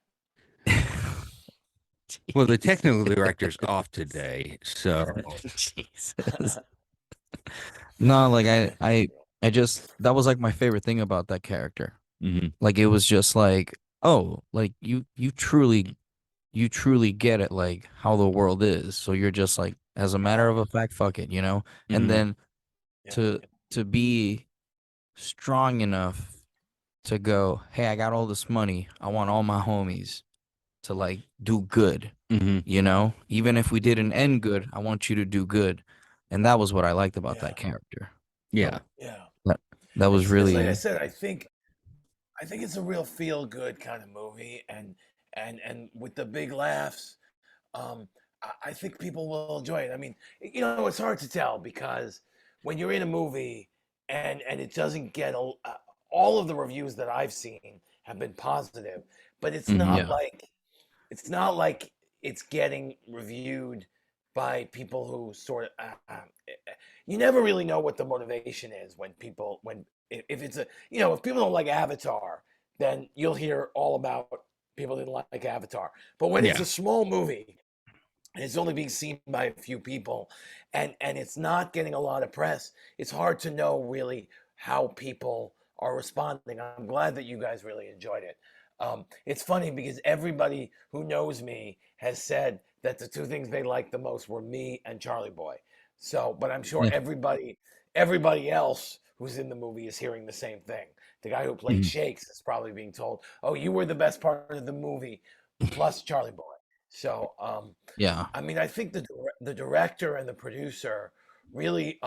Well, the technical director's off today, so Jesus. No, like I just that was like my favorite thing about that character. mhm. Like it was just like, oh, like you truly get it like how the world is. So you're just like as a matter Uh-huh. of a fact, fuck it. And Mhm. then Yeah. to to be strong enough to go, hey, I got all this money. I want all my homies. to like do good. Mm-hmm. You know, even if we didn't end good, I want you to do good, and that was what I liked about Yeah. that character. Yeah. Yeah. That that was It's like I really said, I think it's a real feel good kind of movie, and with the big laughs, um, I think people will enjoy it. I mean, it's hard to tell because when you're in a movie and it doesn't get all of the reviews that I've seen have been positive, but it's Mhm. not yeah like it's not like it's getting reviewed by people who sort of you never really know what the motivation is when people when if it's a if people don't like Avatar, then you'll hear all about people didn't like Avatar. But when it's Yeah. a small movie and it's only being seen by a few people and it's not getting a lot of press, it's hard to know really how people are responding. I'm glad that you guys really enjoyed it. It's funny because everybody who knows me has said that the two things they liked the most were me and Charlie Boy. So, but I'm sure yeah everybody else who's in the movie is hearing the same thing. The guy who played Mhm. Shakes is probably being told, "Oh, you were the best part of the movie, plus Charlie Boy." So, yeah I mean, I think the director and the producer really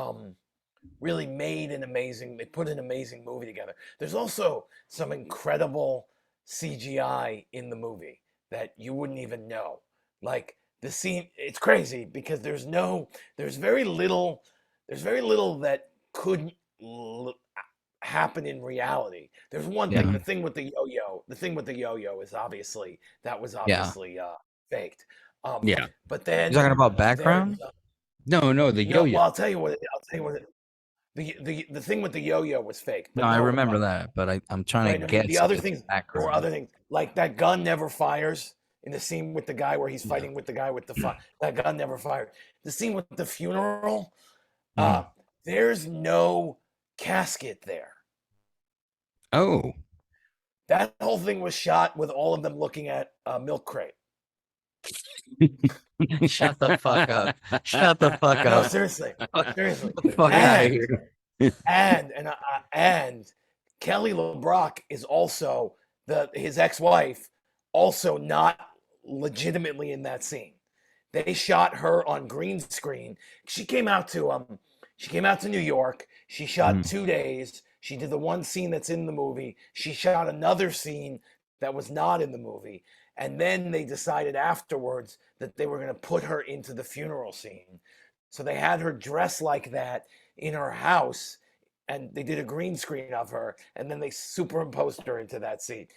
really made an amazing. They put an amazing movie together. There's also some incredible CGI in the movie that you wouldn't even know. Like the scene, it's crazy because there's very little, that couldn't happen in reality. There's one thing, yeah the thing with the yo-yo, is obviously that was yeah. obviously faked. Um, Yeah. but You're then talking about there's background? No, the no. yo-yo. Well, I'll tell you what. The thing with the yo-yo was fake, No, but I no. remember that, but I'm trying to Right. I mean, the guess if other it's things. There were background. other things like that gun never fires in the scene with the guy where he's Yeah. fighting with the guy with the that gun never fired. The scene with the funeral. Uh, Mhm. there's no casket there. Oh. That whole thing was shot with all of them looking at a milk crate. Shut the fuck up. Shut the fuck No, up. seriously, seriously. Get the fuck out of And here. and Kelly LeBrock is also his ex-wife, also not legitimately in that scene. They shot her on green screen. She came out to New York. She shot Mhm. 2 days. She did the one scene that's in the movie. She shot another scene that was not in the movie. And then they decided afterwards that they were going to put her into the funeral scene. So they had her dressed like that in her house, and they did a green screen of her, and then they superimposed her into that scene.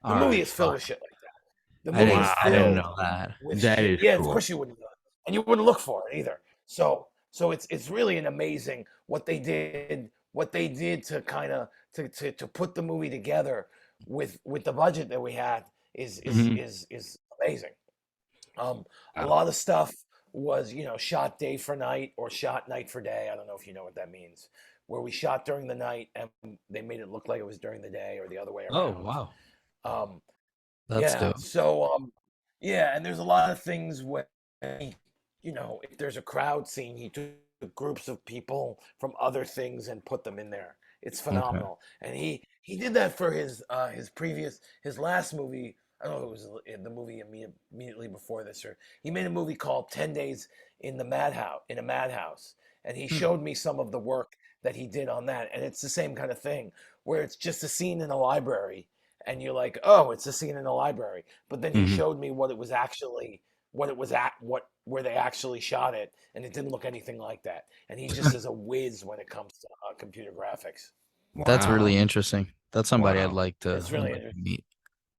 The All movie right, is filled fuck. with shit like that. The movie is I didn't filled Wow. know that. with That shit. is Yeah, of cool. course you wouldn't know, and you wouldn't look for it either. So it's really an amazing what they did to kind of to put the movie together with the budget that we had Mhm. is amazing. A Wow. lot of stuff was, shot day for night or shot night for day. I don't know if you know what that means. Where we shot during the night and they made it look like it was during the day or the other way Oh, around. wow. Um, That's yeah. dope. So, yeah, and there's a lot of things where, if there's a crowd scene, he took groups of people from other things and put them in there. It's Okay. phenomenal, and he did that for his last movie. I don't know if it was in the movie immediately before this, or he made a movie called 10 Days in the Madhouse in a Madhouse, and he Hmm. showed me some of the work that he did on that, and it's the same kind of thing where it's just a scene in a library and you're like, oh, it's a scene in a library. But then he Mhm. showed me what it was at, where they actually shot it, and it didn't look anything like that. And he just is a whiz when it comes to computer graphics. That's really Wow. interesting. That's somebody Wow. It's I'd really like to interesting. meet.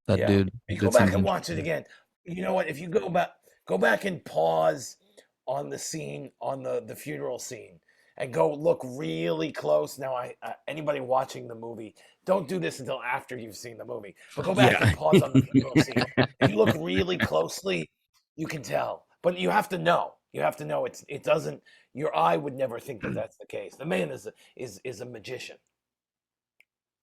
That Yeah, dude you go did back something and watch it interesting. again. You know what? If you go back and pause on the scene on the funeral scene, and go look really close. Now, anybody watching the movie, don't do this until after you've seen the movie. But go back and Yeah. pause on the funeral scene. If you look really closely, you can tell. But you have to know. You have to know it doesn't. Your eye would never think that that's the case. The man is a magician.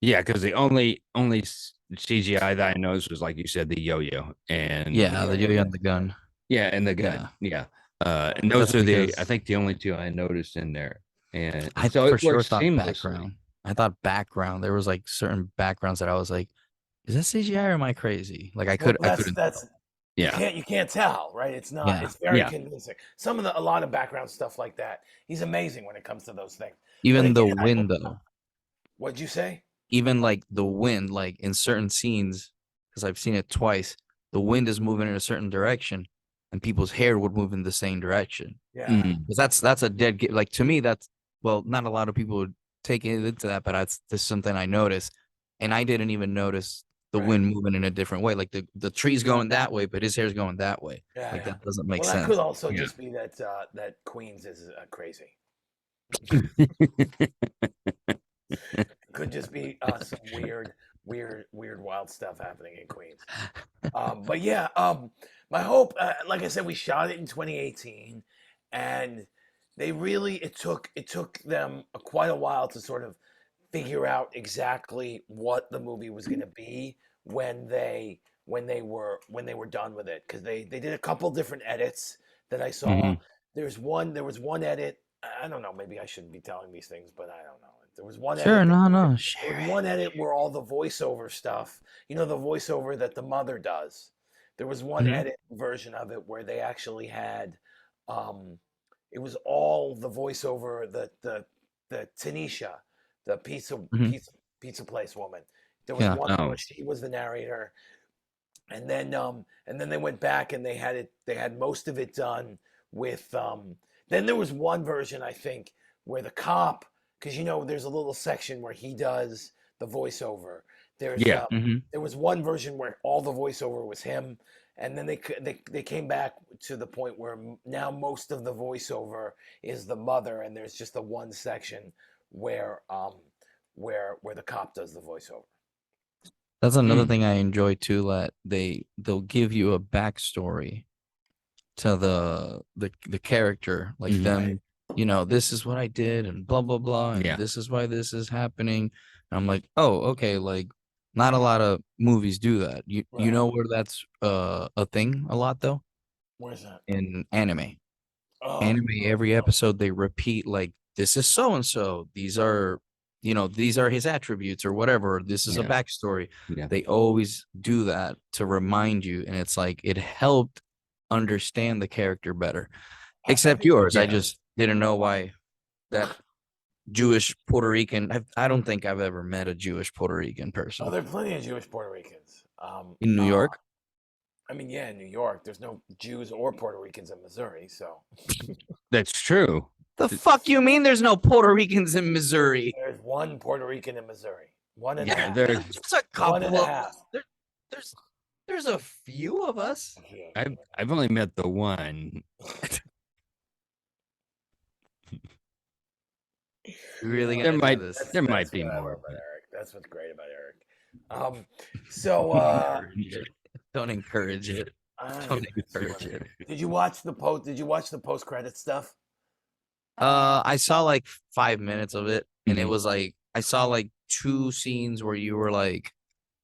Yeah, because the only CGI that I noticed was like you said, the yo-yo and The Yeah, the yo-yo, yo-yo yeah. and the gun. yeah, and the gun. Yeah. Yeah. Right. And those That's are I because think the only two I noticed in there. And I so for it sure works thought seamlessly. background. I thought background. There was like certain backgrounds that I was like, is that CGI or am I crazy? Like Well, I that's couldn't that's tell. Yeah. You can't tell, right? It's not. Yeah. It's very Yeah. convincing. A lot of background stuff like that. He's amazing when it comes to those things. But Even the again, wind though. what'd you say? Even like the wind, like in certain scenes, because I've seen it twice, the wind is moving in a certain direction, and people's hair would move in the same direction. Yeah, Mhm. Because that's a dead like to me. That's well, not a lot of people would take it into that, but that's something I noticed, and I didn't even notice the right. wind moving in a different way. Like the tree's going that way, but his hair's going that way. Yeah, Like yeah. that doesn't make Well, that could sense. also Yeah. just be that that Queens is crazy. Could just be some weird, wild stuff happening in Queens. But yeah, my hope, like I said, we shot it in 2018, and it took them quite a while to sort of figure out exactly what the movie was going to be when they were done with it, because they did a couple different edits that I saw. Mhm. There was one edit. I don't know. Maybe I shouldn't be telling these things, but I don't know. There was one Sure, edit. no, There was share one edit where all the voiceover stuff, the voiceover that the mother does. There was one it. edit version of it where they actually had, um, it was all the voiceover the Tanisha, the Hmm. pizza place woman. There was Yeah. one Oh, where she was the narrator, and then they went back and they had most of it done with then there was one version, I think, where the cop, because there's a little section where he does the voiceover. there's yeah. um Hmm. there was one version where all the voiceover was him, and then they came back to the point where now most of the voiceover is the mother, and there's just the one section where where the cop does the voiceover. That's another Mm. thing I enjoy too. That they'll give you a backstory to the character, like Mhm. Right. them. This is what I did, and blah blah blah, and Yeah. this is why this is happening. And I'm like, oh, okay. Like, not a lot of movies do that. You Right. know where that's a thing a lot though Where's that? in anime. Oh, Anime, every episode they repeat like this is so and so. These are his attributes or whatever. This is a Yeah. backstory. Yeah. They always do that to remind you, and it's like it helped understand the character better. I Except think. yours, I Yeah. just didn't know why that Jewish Puerto Rican. I don't think I've ever met a Jewish Puerto Rican Oh, person there are plenty of Jewish Puerto Ricans. in New York. I mean, yeah, in New York, there's no Jews or Puerto Ricans in Missouri, so That's true. The Th- fuck you mean? There's no Puerto Ricans in Missouri. there's one Puerto Rican in Missouri. One and a Yeah. half. There's. There's a One and couple a of half. us. There's there's a few of us. I've only met the one. We really There gonna do might this? there might That's be what I more, love about but Eric. That's what's great about Eric. So Encourage it. Don't encourage it. Don't encourage it. did you watch the post? Did you watch the post credit stuff? I saw like 5 minutes of it, and it Mhm. was like I saw like two scenes where you were like,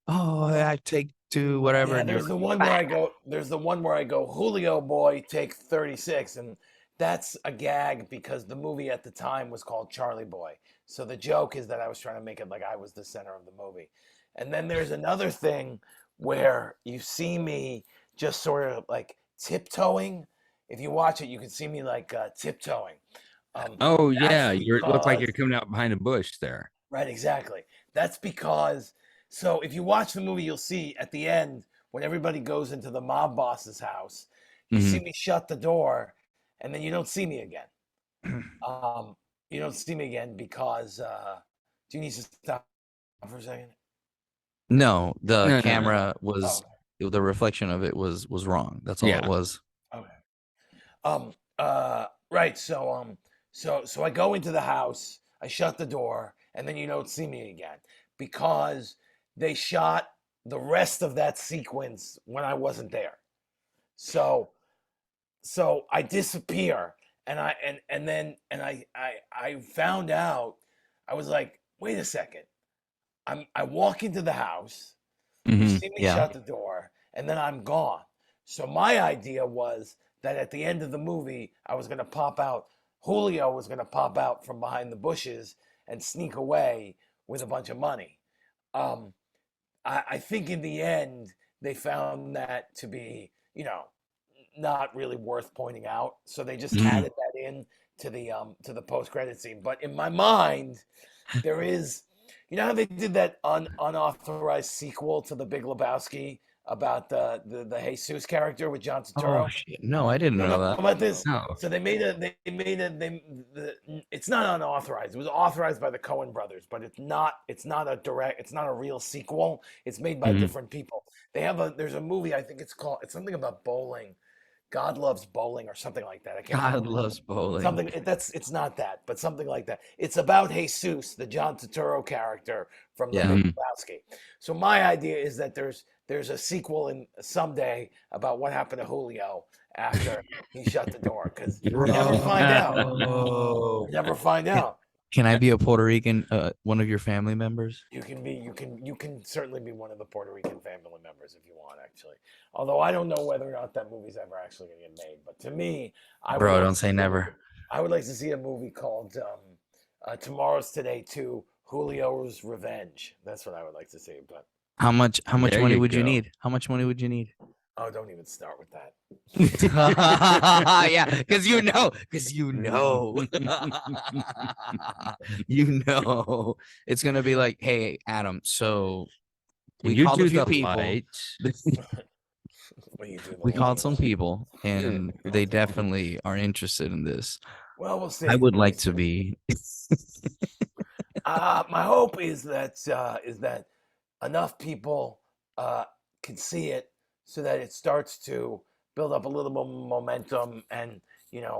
"Oh, I take two, whatever," Yeah, and you're there's the one where I go. There's the one where I go, Julio boy, take 36, and that's a gag because the movie at the time was called Charlie Boy. So the joke is that I was trying to make it like I was the center of the movie. And then there's another thing where you see me just sort of like tiptoeing. If you watch it, you can see me like tiptoeing. Oh That's yeah, you look like because you're coming out behind a bush there. Right, exactly. That's because, so if you watch the movie, you'll see at the end when everybody goes into the mob boss's house, you see Mhm. me shut the door, and then you don't see me again. You don't see me again because do you need to stop for a second? No, the No, no, no. camera Oh, was the reflection of it was wrong. That's all it Yeah. was. okay. Right. So I go into the house, I shut the door, and then you don't see me again because they shot the rest of that sequence when I wasn't there. So I disappear, and I found out. I was like, wait a second. I walk into the house, you Mhm. see me Yeah. shut the door, and then I'm gone. So my idea was that at the end of the movie, I was gonna pop out. Julio was gonna pop out from behind the bushes and sneak away with a bunch of money. Um, I think in the end they found that to be not really worth pointing out. So they just added that in to the post credit scene. But in my mind, there is, how they did that unauthorized sequel to The Big Lebowski about the Jesus character with John Oh Turturro. shit! No, I didn't You know know that. about this? No. So it's not unauthorized. It was authorized by the Coen brothers, but it's not a real sequel. It's made by different people. There's a movie, I think it's something about bowling. God Loves Bowling or something like that. I can't God remember. loves bowling. It's not that, but something like that. It's about Jesus, the John Turturro character from The Yeah. Big Lebowski. So my idea is that there's a sequel in someday about what happened to Julio after he shut the door, because you never find out. Oh. You never find out. Can I be a Puerto Rican, one of your family members? You can certainly be one of the Puerto Rican family members if you want, actually. Although I don't know whether or not that movie's ever actually going to get made. But to me, Bro, don't say never. I would like to see a movie called Tomorrow's Today 2, Julio's Revenge. That's what I would like to see. But How much There money you would you go. need? How much money would you need? oh, don't even start with that. Yeah, because you know, it's gonna be like, hey, Adam. So Can we you called do a few the people. lights? What do you do? We called some people, and they definitely are interested in this. Well, we'll see. I would like to be. My hope is that enough people can see it so that it starts to build up a little more momentum, and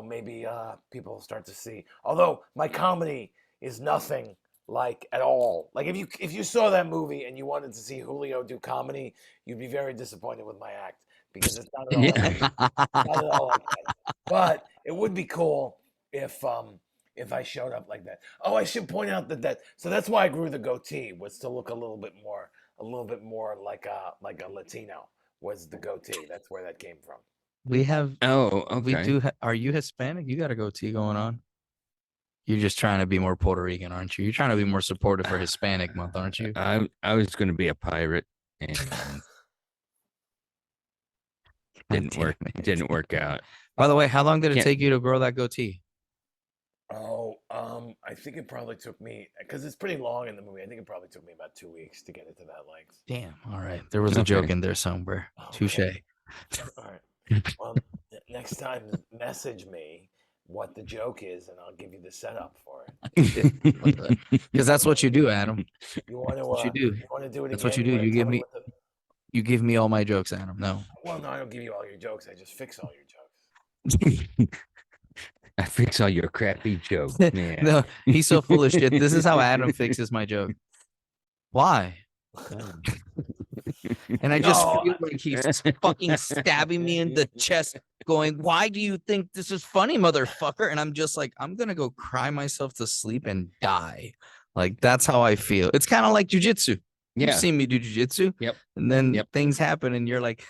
maybe people start to see. Although my comedy is nothing like at all. Like if you saw that movie and you wanted to see Julio do comedy, you'd be very disappointed with my act, because it's not at all like not at all like that. But it would be cool if I showed up like that. Oh, I should point out that so that's why I grew the goatee, was to look a little bit more like a Latino, was the goatee. That's where that came from. We have. Oh, okay. We do. Are you Hispanic? You got a goatee going on. You're just trying to be more Puerto Rican, aren't you? You're trying to be more supportive for Hispanic Month, aren't you? I was going to be a pirate, and didn't work out. By the way, how long did it take you to grow that goatee? Oh, I think it probably took me, because it's pretty long in the movie. I think it probably took me about 2 weeks to get it to that length. Damn. All right. There was a joke in there somewhere. Touche. All right. Well, next time, message me what the joke is, and I'll give you the setup for it. Because that's what you do, Adam. You want to? What you do. You want to do it? That's again? what you do. You give me. You give me all my jokes, Adam. No. Well, no, I don't give you all your jokes. I just fix all your jokes. I fix all your crappy jokes, man. No, he's so full of shit. This is how Adam fixes my joke. Why? And I just feel like he's fucking stabbing me in the chest, going, "Why do you think this is funny, motherfucker?" And I'm just like, I'm gonna go cry myself to sleep and die. Like, that's how I feel. It's kind of like jujitsu. Yeah. You've seen me do jujitsu. Yep. And then things happen, and you're like,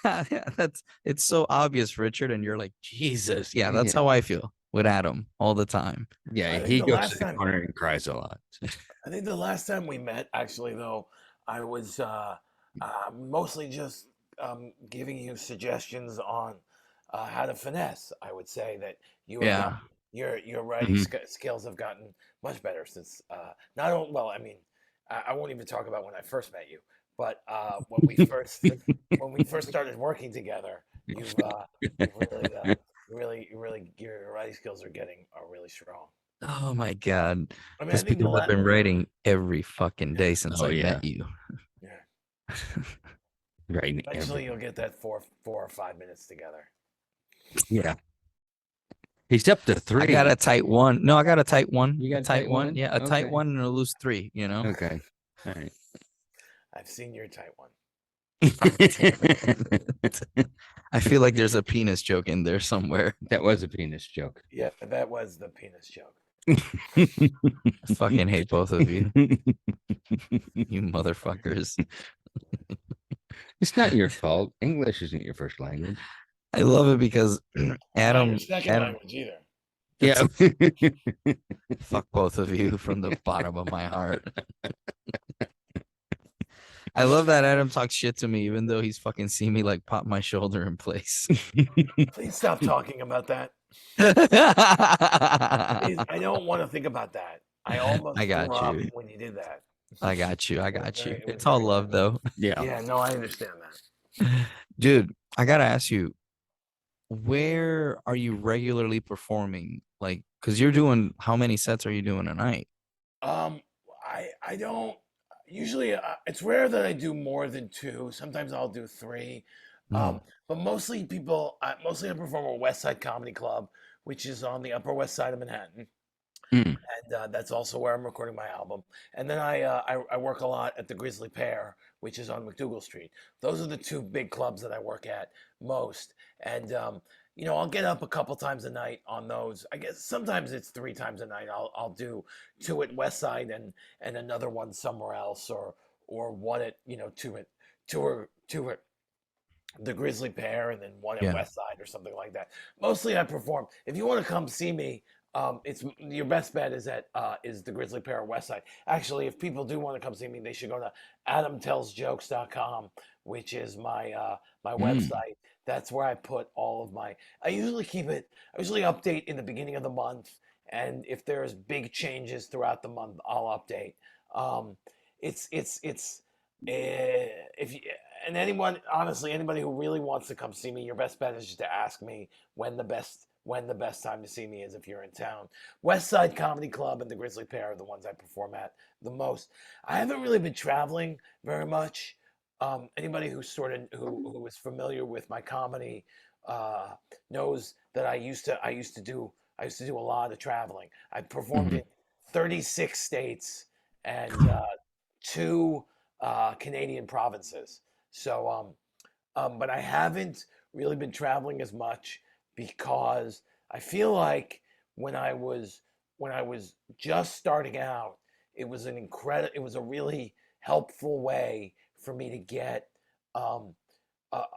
it's so obvious, Richard. And you're like, Jesus. Yeah, that's how I feel with Adam all the time. Yeah, he goes to the corner and cries a lot. I think the last time we met, actually, though, I was mostly just giving you suggestions on how to finesse. I would say that your writing skills have gotten much better since not only. Well, I mean, I won't even talk about when I first met you, but when we first started working together, you've really your writing skills are really strong. Oh my God. I mean, That's because I've been writing every fucking day since I met you. Yeah. Right. Eventually you'll get that 4 or 5 minutes together. Yeah. He's up to 3. I got a tight one. No, I got a tight one. You got a tight one? Yeah, a tight one and a loose 3, you know? Okay. All right. I've seen your tight one. I feel like there's a penis joke in there somewhere. That was a penis joke. Yeah, that was the penis joke. I fucking hate both of you. You motherfuckers. It's not your fault. English isn't your first language. I love it because Adam. Second language either. Yeah. Fuck both of you from the bottom of my heart. I love that Adam talks shit to me, even though he's fucking seen me like pop my shoulder in place. Please stop talking about that. Please, I don't want to think about that. I almost I threw got up you. when you did that. I got you. I It was got you. very, it was It's all very love, though. Yeah. Yeah, no, I understand that. Dude, I gotta ask you, where are you regularly performing? Like, because you're doing, how many sets are you doing a night? Um, I don't usually. It's rare that I do more than two. Sometimes I'll do three. Mm, But mostly I perform at West Side Comedy Club, which is on the Upper West Side of Manhattan, Mm. and that's also where I'm recording my album. And then I work a lot at the Grizzly Pear, which is on McDougal Street. Those are the two big clubs that I work at most. And I'll get up a couple times a night on those. I guess sometimes it's three times a night. I'll do two at West Side and another one somewhere else, or one at two at the Grizzly Pear and then one at yeah. West Side or something like that. Mostly I perform. If you want to come see me, it's your best bet is the Grizzly Pear or West Side. Actually, if people do want to come see me, they should go to adamtellsjokes.com, which is my Mm, website. That's where I put all of my. I usually keep it. I usually update in the beginning of the month, and if there's big changes throughout the month, I'll update. It's if you, and anyone honestly anybody who really wants to come see me, your best bet is just to ask me when the best time to see me is if you're in town. West Side Comedy Club and the Grizzly Pear are the ones I perform at the most. I haven't really been traveling very much. Anybody who is familiar with my comedy uh, knows that I used to do a lot of traveling. I performed mhm, in 36 states and two Canadian provinces. So, but I haven't really been traveling as much because I feel like when I was when I was just starting out, it was a really helpful way for me to get um,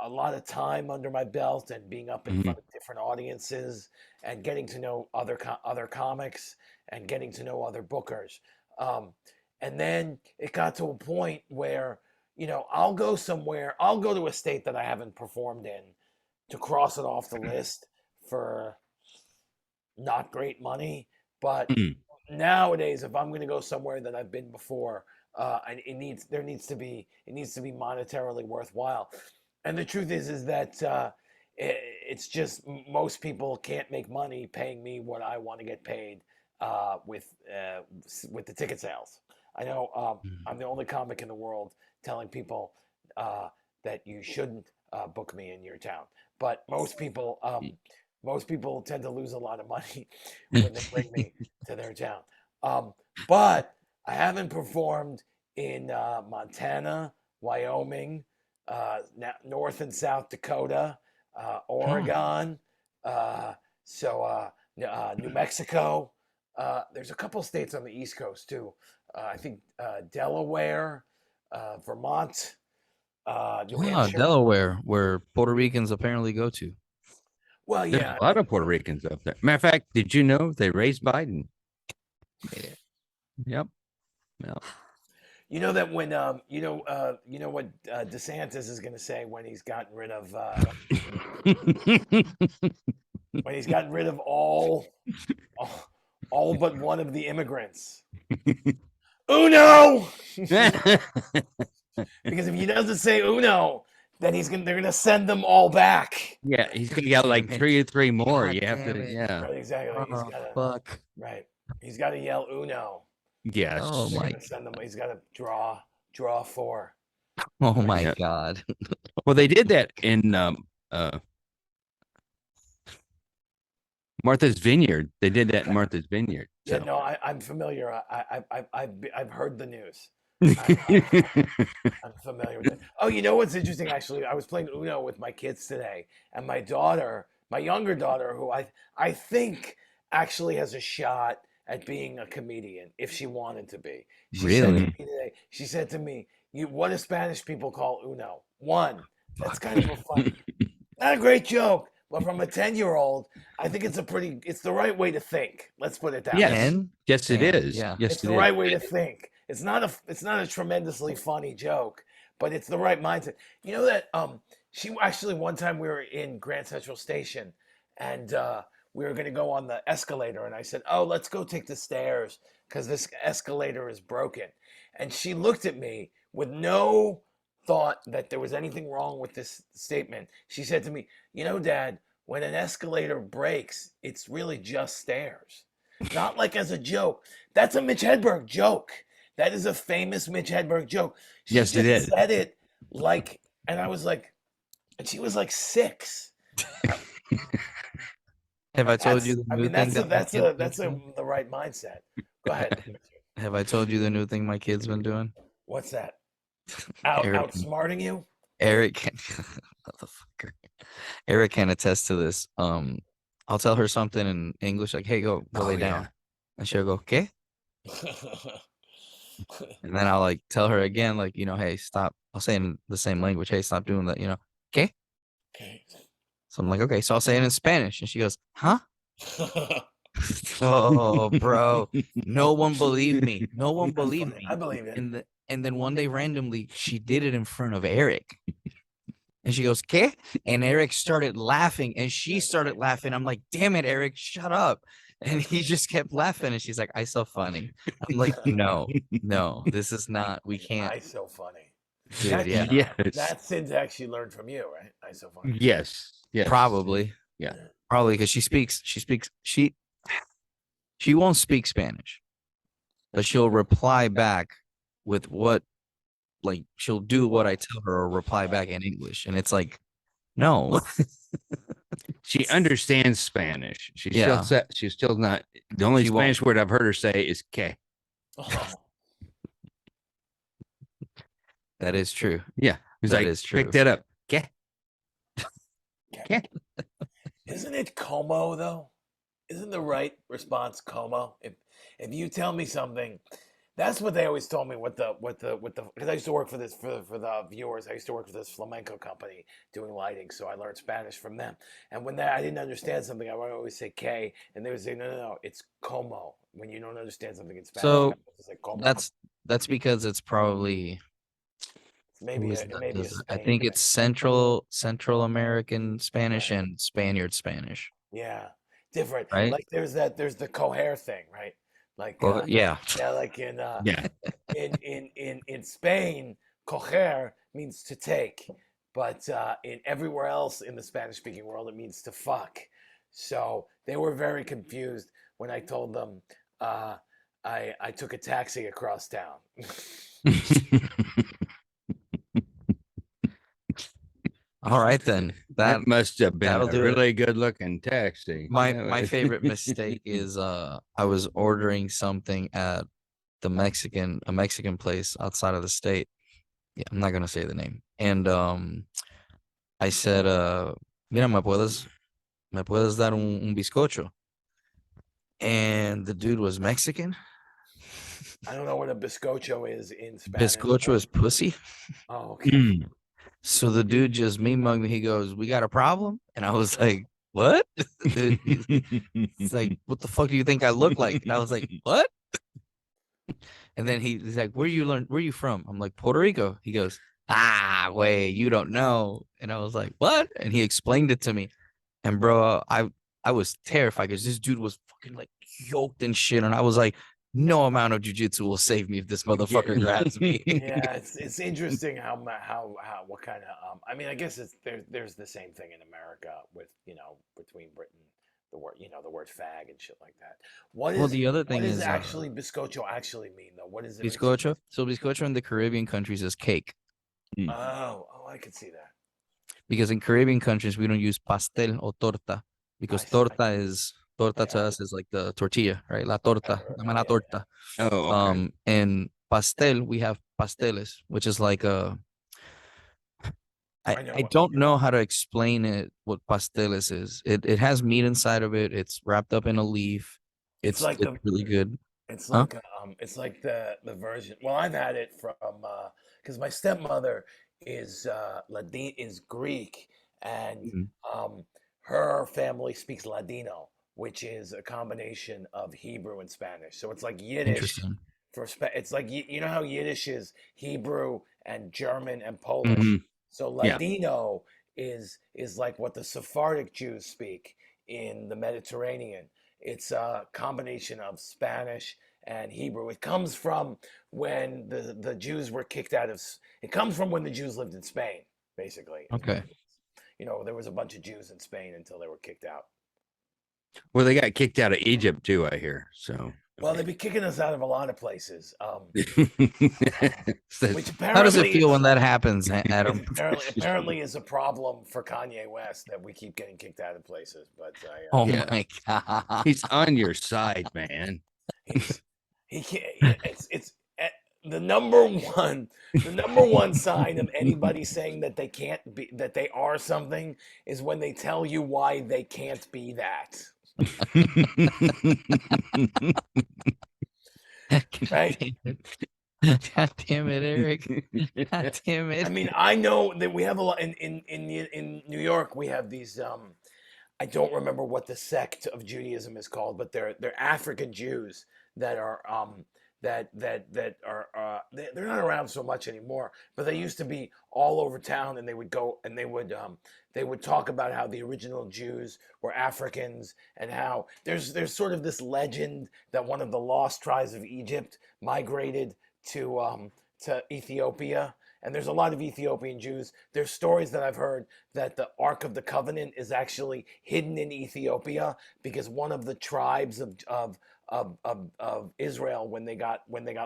a lot of time under my belt and being up in Mhm. front of different audiences and getting to know other comics and getting to know other bookers. Um, and then it got to a point where I'll go somewhere, I'll go to a state that I haven't performed in to cross it off the list for not great money. But Mm. nowadays, if I'm going to go somewhere that I've been before, and it needs to be monetarily worthwhile. And the truth is that it's just most people can't make money paying me what I want to get paid with the ticket sales. I know mm. I'm the only comic in the world telling people that you shouldn't book me in your town, but most people tend to lose a lot of money when they bring me to their town. But I haven't performed in Montana, Wyoming, North and South Dakota, Huh. Oregon, uh, New Mexico. There's a couple states on the East Coast too. I think Delaware, Vermont, New Ah, Hampshire. Delaware, where Puerto Ricans apparently go to. Well, There's yeah, a lot of Puerto Ricans up there. Matter of fact, did you know they raised Biden? Yeah. Yep. Yep. you know that you know what DeSantis is going to say when he's gotten rid of all but one of the immigrants. Uno, because if he doesn't say uno, then they're gonna send them all back. Yeah, he's gonna get like Damn it. three more. God You have damn to, it. yeah, Right, exactly. He's Oh, gotta fuck. right. He's got to yell uno. Oh yes, They're my, gonna send them. He's got to draw four. oh Right. my yeah. God. Well, they did that in Martha's Vineyard. They did that in Martha's Vineyard. Yeah, So, no, I'm familiar. I've heard the news. I, I'm familiar with it. Oh, you know what's interesting? Actually, I was playing Uno with my kids today, and my younger daughter, who I think actually has a shot at being a comedian if she wanted to be. She said to Really? me today. She said to me, what do Spanish people call Uno? One. That's Fuck. kind of a fun, not a great joke, but from a 10-year-old, I think it's the right way to think. Let's put it that way. yes, 10? yes, it Damn. is. Yeah. Yes, It's it the is. right way to think. It's not a tremendously funny joke, but it's the right mindset. You know that she actually one time we were in Grand Central Station, and we were going to go on the escalator, and I said, "Oh, let's go take the stairs because this escalator is broken." And she looked at me with no thought that there was anything wrong with this statement. She said to me, "You know, Dad, when an escalator breaks, it's really just stairs." Not like as a joke. That's a Mitch Hedberg joke. That is a famous Mitch Hedberg joke. She Yes, it just is. said it like, and I was like, and she was like 6. Have I told you That's, the I new mean, thing that my kids been doing? the right mindset. Go ahead. Have I told you the new thing my kids been doing? What's that? Eric, Outsmarting you? Eric can, motherfucker. Eric can attest to this. I'll tell her something in English, like, "Hey, go Oh, lay yeah. down," and she'll go, "¿Qué?" And then I'll like tell her again, like, "Hey, stop." I'll say in the same language, "Hey, stop doing that," "¿Qué?" Okay. So I'm like, "Okay," so I'll say it in Spanish, and she goes, "Huh?" Oh, bro, no one believed me. No one That's believed funny. me. I believe it. And then one day randomly, she did it in front of Eric. And she goes, "¿Qué?" And Eric started laughing, and she started laughing. I'm like, "Damn it, Eric, shut up." And he just kept laughing. And she's like, "I so funny." I'm like, "No, this is not. We can't, I so funny. dude." That Yeah, Yes. that syntax she learned from you, right? I so funny. Yes. Yes. probably, Yeah. because she won't speak Spanish, but she'll reply back with what, like, she'll do what I tell her or reply back in English. And it's like, no. She understands Spanish. Yeah. She's still not. The only She won't. Spanish word I've heard her say is "que." Oh, That is true. Yeah. He's That like, is true. pick that up. Que. Que. isn't it como though? Isn't the right response como? If you tell me something, that's what they always told me. Because I used to work for this for the viewers. I used to work for this flamenco company doing lighting, so I learned Spanish from them. And when I didn't understand something, I would always say "que," and they would say, "No, it's como." When you don't understand something in Spanish, So you have to say como. that's because it's probably, who is It that? may be a I Spain think thing. it's Central American Spanish Right. and Spaniard Spanish, Yeah, different. right? Like there's the cohere thing, right? Like Well, yeah. yeah, like Yeah. in Spain, coger means to take, but in everywhere else in the Spanish speaking world, it means to fuck. So they were very confused when I told them uh, I took a taxi across town. All right then. That must have been that'll a do it. really good looking taxi. My favorite mistake is I was ordering something at a Mexican place outside of the state. Yeah, I'm not gonna say the name. And I said, "Mira, me puedes dar un bizcocho?" And the dude was Mexican. I don't know what a bizcocho is in Spanish. Bizcocho is pussy. Oh, okay. Mm. So the dude just me mugged me. He goes, "We got a problem?" And I was like, "What?" Dude, he's like, "What the fuck do you think I look like?" And I was like, "What?" And then he's like, Where you from?" I'm like, "Puerto Rico." He goes, "Ah, wait, you don't know." And I was like, "What?" And he explained it to me. And bro, I was terrified because this dude was fucking like yoked and shit. And I was like, no amount of jujitsu will save me if this motherfucker grabs me. Yeah, it's interesting how what kind of I mean I guess it's there's the same thing in America with between Britain the word fag and shit like that. Well, the other What thing does is actually bizcocho actually mean though? What does it mean? bizcocho. So bizcocho in the Caribbean countries is cake. Oh, I could see that. Because in Caribbean countries we don't use pastel or torta. Because torta to us is like the tortilla, right? La torta. Dame la torta. Oh, okay. And pastel, we have pasteles, which is like I know I what don't know how to explain it. What pasteles is? It has meat inside of it. It's wrapped up in a leaf. it's like It's really good. it's Huh? like the version. Well, I've had it from because my stepmother is Greek, and Mhm. her family speaks Ladino, which is a combination of Hebrew and Spanish. So it's like Yiddish Interesting. It's like you know how Yiddish is Hebrew and German and Polish. Mhm. So Yeah. Ladino is like what the Sephardic Jews speak in the Mediterranean. It's a combination of Spanish and Hebrew. It comes from when the Jews were kicked out of. It comes from when the Jews lived in Spain, basically. Is what Okay. it is. You know, there was a bunch of Jews in Spain until they were kicked out. Well, they got kicked out of Egypt too, I hear. So, Well, they'd be kicking us out of a lot of places, which How does it apparently feel is when that happens, which Adam? apparently is a problem for Kanye West that we keep getting kicked out of places. But Oh Yeah. my god. He's on your side, man. he's he can't. It's the number one sign of anybody saying that they can't be that they are something is when they tell you why they can't be that. Right? God damn it, Eric. God damn I it. mean, I know that we have a lot in New York. We have these. I don't remember what the sect of Judaism is called, but they're African Jews that are that are they're not around so much anymore. But they used to be all over town, and they would go and they would talk about how the original Jews were Africans and how there's sort of this legend that one of the lost tribes of Egypt migrated to Ethiopia. And there's a lot of Ethiopian Jews. There's stories that I've heard that the Ark of the Covenant is actually hidden in Ethiopia because one of the tribes of Israel, when they got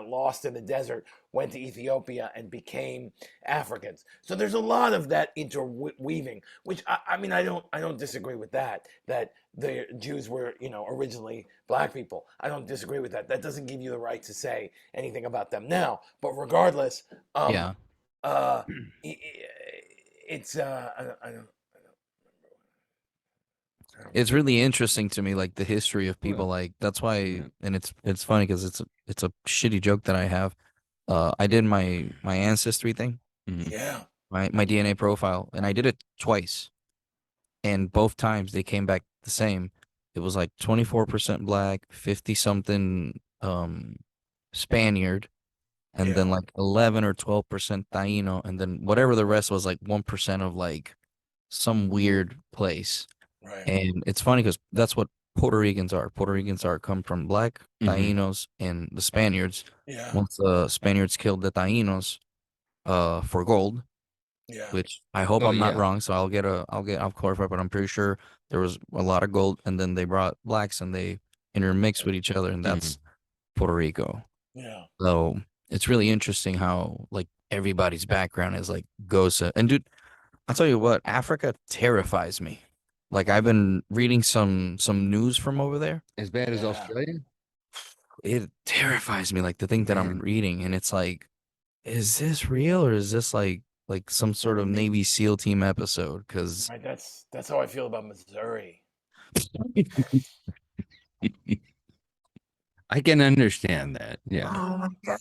lost in the desert, went to Ethiopia and became Africans. So there's a lot of that interweaving, which I mean I don't disagree with that. That the Jews were originally black people. I don't disagree with that. That doesn't give you the right to say anything about them now. But regardless, um, Yeah. uh, it's I don't It's really interesting to me, like the history of people. Well, Like that's why, yeah. and it's funny because it's a shitty joke that I have. I did my ancestry thing, Mhm. yeah, my DNA profile, and I did it twice, and both times they came back the same. It was like 24% black, 50 something Spaniard, and then yeah, like 11 or 12% Taino, and then whatever the rest was like 1% of like some weird place. right, And it's funny because that's what Puerto Ricans are. Puerto Ricans are come from black Mhm. Tainos and the Spaniards. yeah, Once the Spaniards killed the Tainos for gold, yeah, which I hope Oh I'm not yeah. wrong, so I'll clarify, but I'm pretty sure there was a lot of gold, and then they brought blacks and they intermixed with each other, and Mhm. that's Puerto Rico. yeah. So it's really interesting how like everybody's background is like goes and dude, I'll tell you what, Africa terrifies me. Like I've been reading some news from over there. As bad as Yeah. Australia? It terrifies me, like the thing that I'm Man. reading, and it's like, is this real or is this like some sort of Navy SEAL team episode? Because Right, that's how I feel about Missouri. I can understand that. Yeah. oh my god,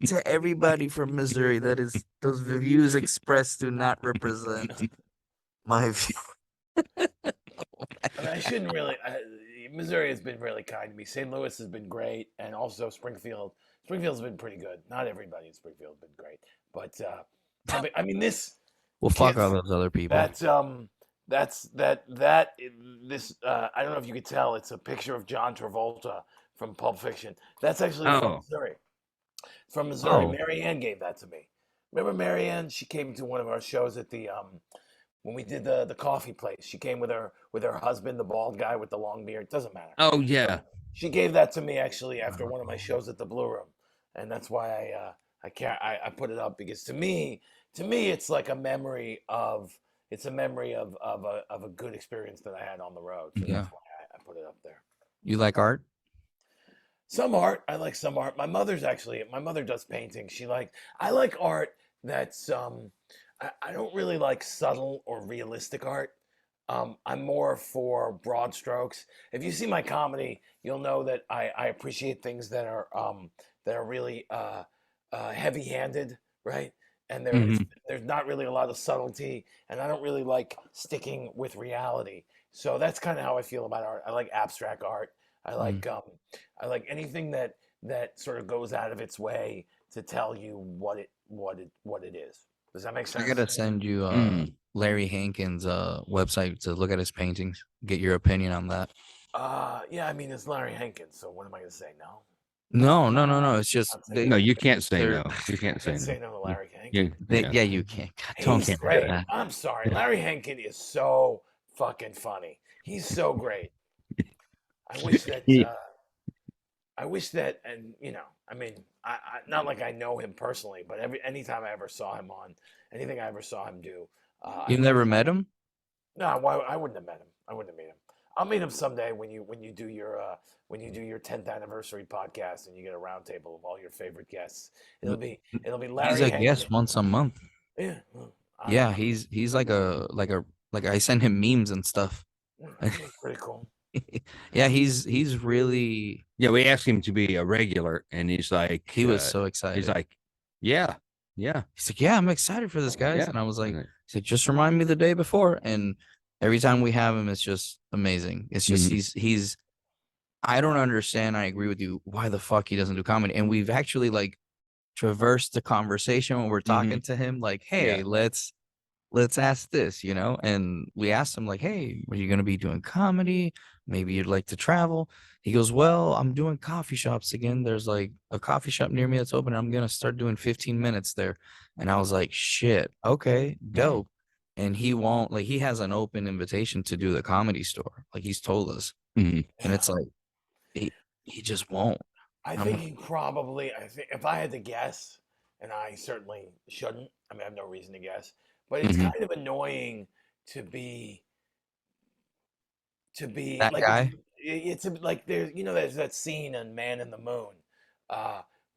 to everybody from Missouri, that is those views expressed do not represent my view. I mean, I shouldn't really. Missouri has been really kind to me. St. Louis has been great, and also Springfield. Springfield's been pretty good. Not everybody in Springfield has been great, but I mean, this Well, you fuck can't. all those other people. That's that this. I don't know if you could tell. It's a picture of John Travolta from Pulp Fiction. That's actually from Oh. Missouri. From Missouri. Oh, Mary Ann gave that to me. Remember Mary Ann? She came to one of our shows at the when we did the coffee place. She came with her husband, the bald guy with the long beard. Doesn't matter. Oh So yeah. she gave that to me actually after one of my shows at the Blue Room, and that's why I put it up because to me it's like a memory of a good experience that I had on the road. So yeah. that's why I put it up there. You like art? Some art. I like some art. My mother does painting. I like art that's I don't really like subtle or realistic art. I'm more for broad strokes. If you see my comedy, you'll know that I appreciate things that are really heavy-handed, right? And Mhm. there's not really a lot of subtlety, and I don't really like sticking with reality. So that's kind of how I feel about art. I like abstract art. I Mm. like um, I like anything that sort of goes out of its way to tell you what it is. Does that make I sense? gotta send you Larry Hankins' website to look at his paintings. Get your opinion on that. Yeah, I mean it's Larry Hankins, so what am I gonna say? No, No. It's just I'd say No, you can't say they're no. You I can't say can't say no. no to You, Larry Hankins. yeah. yeah, you can't. God, don't He's say great. that. I'm sorry, Larry Hankin is so fucking funny. He's so great. I wish that. And I mean, I not like I know him personally, but anytime I ever saw him on anything I ever saw him do, I You've loved never it. met him? No, why I wouldn't have met him. I wouldn't have met him. I'll meet him someday when you do your 10th anniversary podcast and you get a roundtable of all your favorite guests. It'll be He's Larry a Hankin. guest once a month. Yeah, well, Yeah, he's like I send him memes and stuff. pretty cool. Yeah, he's really Yeah, we asked him to be a regular, and he's like, he was so excited. he's like, yeah. He's like, yeah, I'm excited for this, guys. Yeah. And I was like, Right. he's like, just remind me the day before. And every time we have him, it's just amazing. It's just he's I don't understand. I agree with you. Why the fuck he doesn't do comedy? And we've actually like traversed the conversation when we're talking to him, like, hey, let's ask this, and we asked him like, hey, are you going to be doing comedy? Maybe you'd like to travel. He goes, well, I'm doing coffee shops again. There's like a coffee shop near me that's open. I'm going to start doing 15 minutes there. And I was like, shit, okay, dope. And he won't, like, he has an open invitation to do the comedy store, like he's told us. And it's like he just won't. I think if I had to guess, and I certainly shouldn't, I mean, I have no reason to guess, but it's kind of annoying to be That like guy. like there's that scene in Man in the Moon,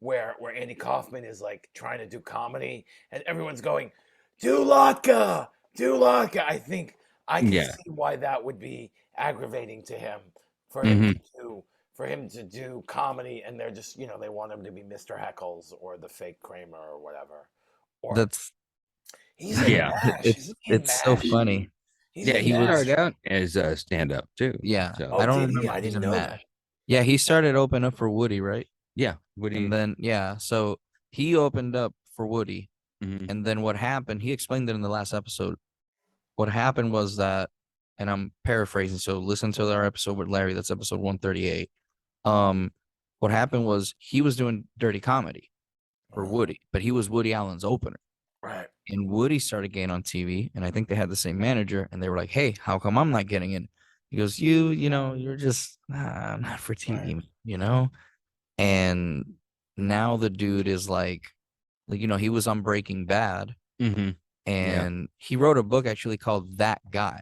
where Andy Kaufman is like trying to do comedy and everyone's going, do Latka. I think I can see why that would be aggravating to him for him to do comedy, and they're just they want him to be Mr. Heckles or the fake Kramer or whatever. Or That's he's in MASH. it's so funny. He started out as a stand-up too. Yeah, So. I don't did he? remember. I He's didn't a know MASH. that. Yeah, he started open up for Woody, right? Yeah, Woody. And then so he opened up for Woody, Mm-hmm. and then what happened? He explained it in the last episode. What happened was that, and I'm paraphrasing, so listen to our episode with Larry. That's episode 138. What happened was he was doing dirty comedy for Woody, but he was Woody Allen's opener. Right. And Woody started getting on TV, and I think they had the same manager, and they were like, "Hey, how come I'm not getting in?" He goes, you're just not for TV, And now the dude is like he was on Breaking Bad, and he wrote a book actually called That Guy.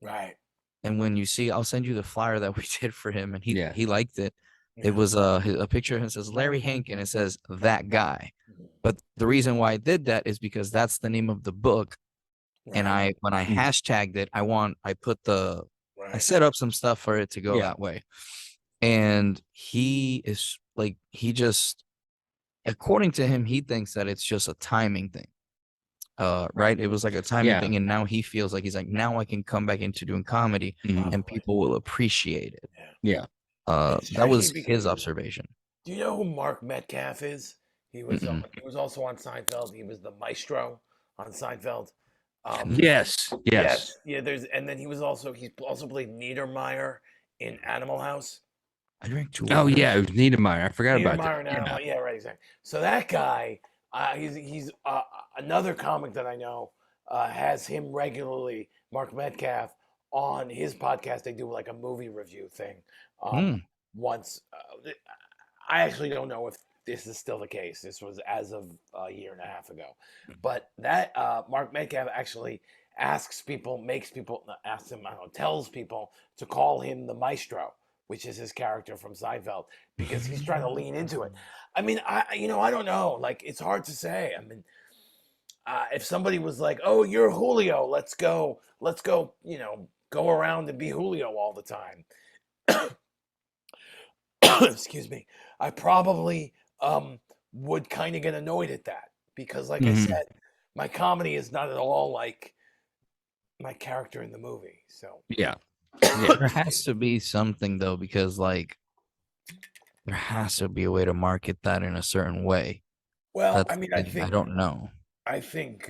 Right. And when you see, I'll send you the flyer that we did for him, and he liked it. Yeah. It was a picture of him. It says Larry Hankin. It says That Guy. But the reason why I did that is because that's the name of the book. Right. And when I hashtagged it, I set up some stuff for it to go that way. And he is like, according to him, he thinks that it's just a timing thing. Right. It was like a timing thing. And now he feels like he's like, now I can come back into doing comedy and people will appreciate it. Yeah. That was his observation. Do you know who Mark Metcalf is? He was also on Seinfeld. He was the maestro on Seinfeld. Yes. Yeah. He's also played Niedermeyer in Animal House. I drank too. Oh yeah, it was Niedermeyer. I forgot about that. Yeah, right, exactly. So that guy, he's another comic that I know has him regularly, Mark Metcalf, on his podcast. They do like a movie review thing once. I actually don't know if this is still the case. This was as of a year and a half ago. But that Mark Metcalf actually tells people to call him the maestro, which is his character from Seinfeld, because he's trying to lean into it. I mean, I don't know. Like, it's hard to say. I mean, if somebody was like, "Oh, you're Julio. Let's go. Go around and be Julio all the time." Excuse me. I probably would kind of get annoyed at that because, like I said, my comedy is not at all like my character in the movie. So yeah. There has to be something though, because like there has to be a way to market that in a certain way. Well, That's I mean, the thing. I don't know. I think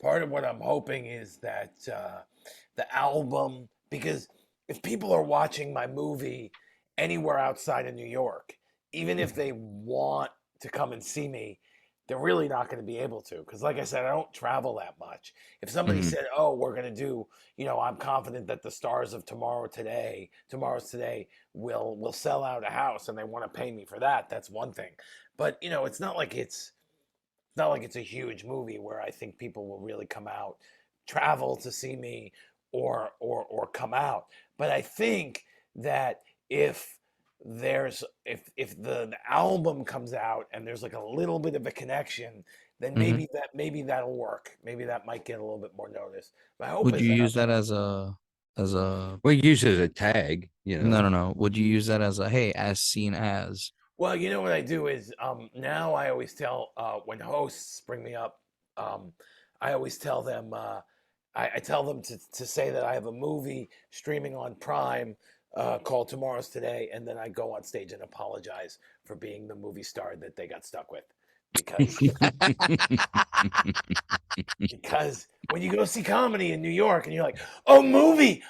part of what I'm hoping is that the album, because if people are watching my movie anywhere outside of New York, even if they want to come and see me, they're really not going to be able to. Because, like I said, I don't travel that much. If somebody Mhm. said, "Oh, we're going to do," I'm confident that the stars of tomorrow's today, will sell out a house, and they want to pay me for that. That's one thing. But it's not like it's a huge movie where I think people will really come out, travel to see me, or come out. But I think that if the album comes out and there's like a little bit of a connection, then Mhm. maybe that'll work. Maybe that might get a little bit more notice. My hope Would is you that use that as a Well, use it as a tag, you no, know. no, no. Would you use that as a hey, as seen as? Well, you know what I do is now I always tell when hosts bring me up, um, I always tell them I tell them to say that I have a movie streaming on Prime called Tomorrow's Today, and then I go on stage and apologize for being the movie star that they got stuck with, because because when you go see comedy in New York and you're like, oh, movie,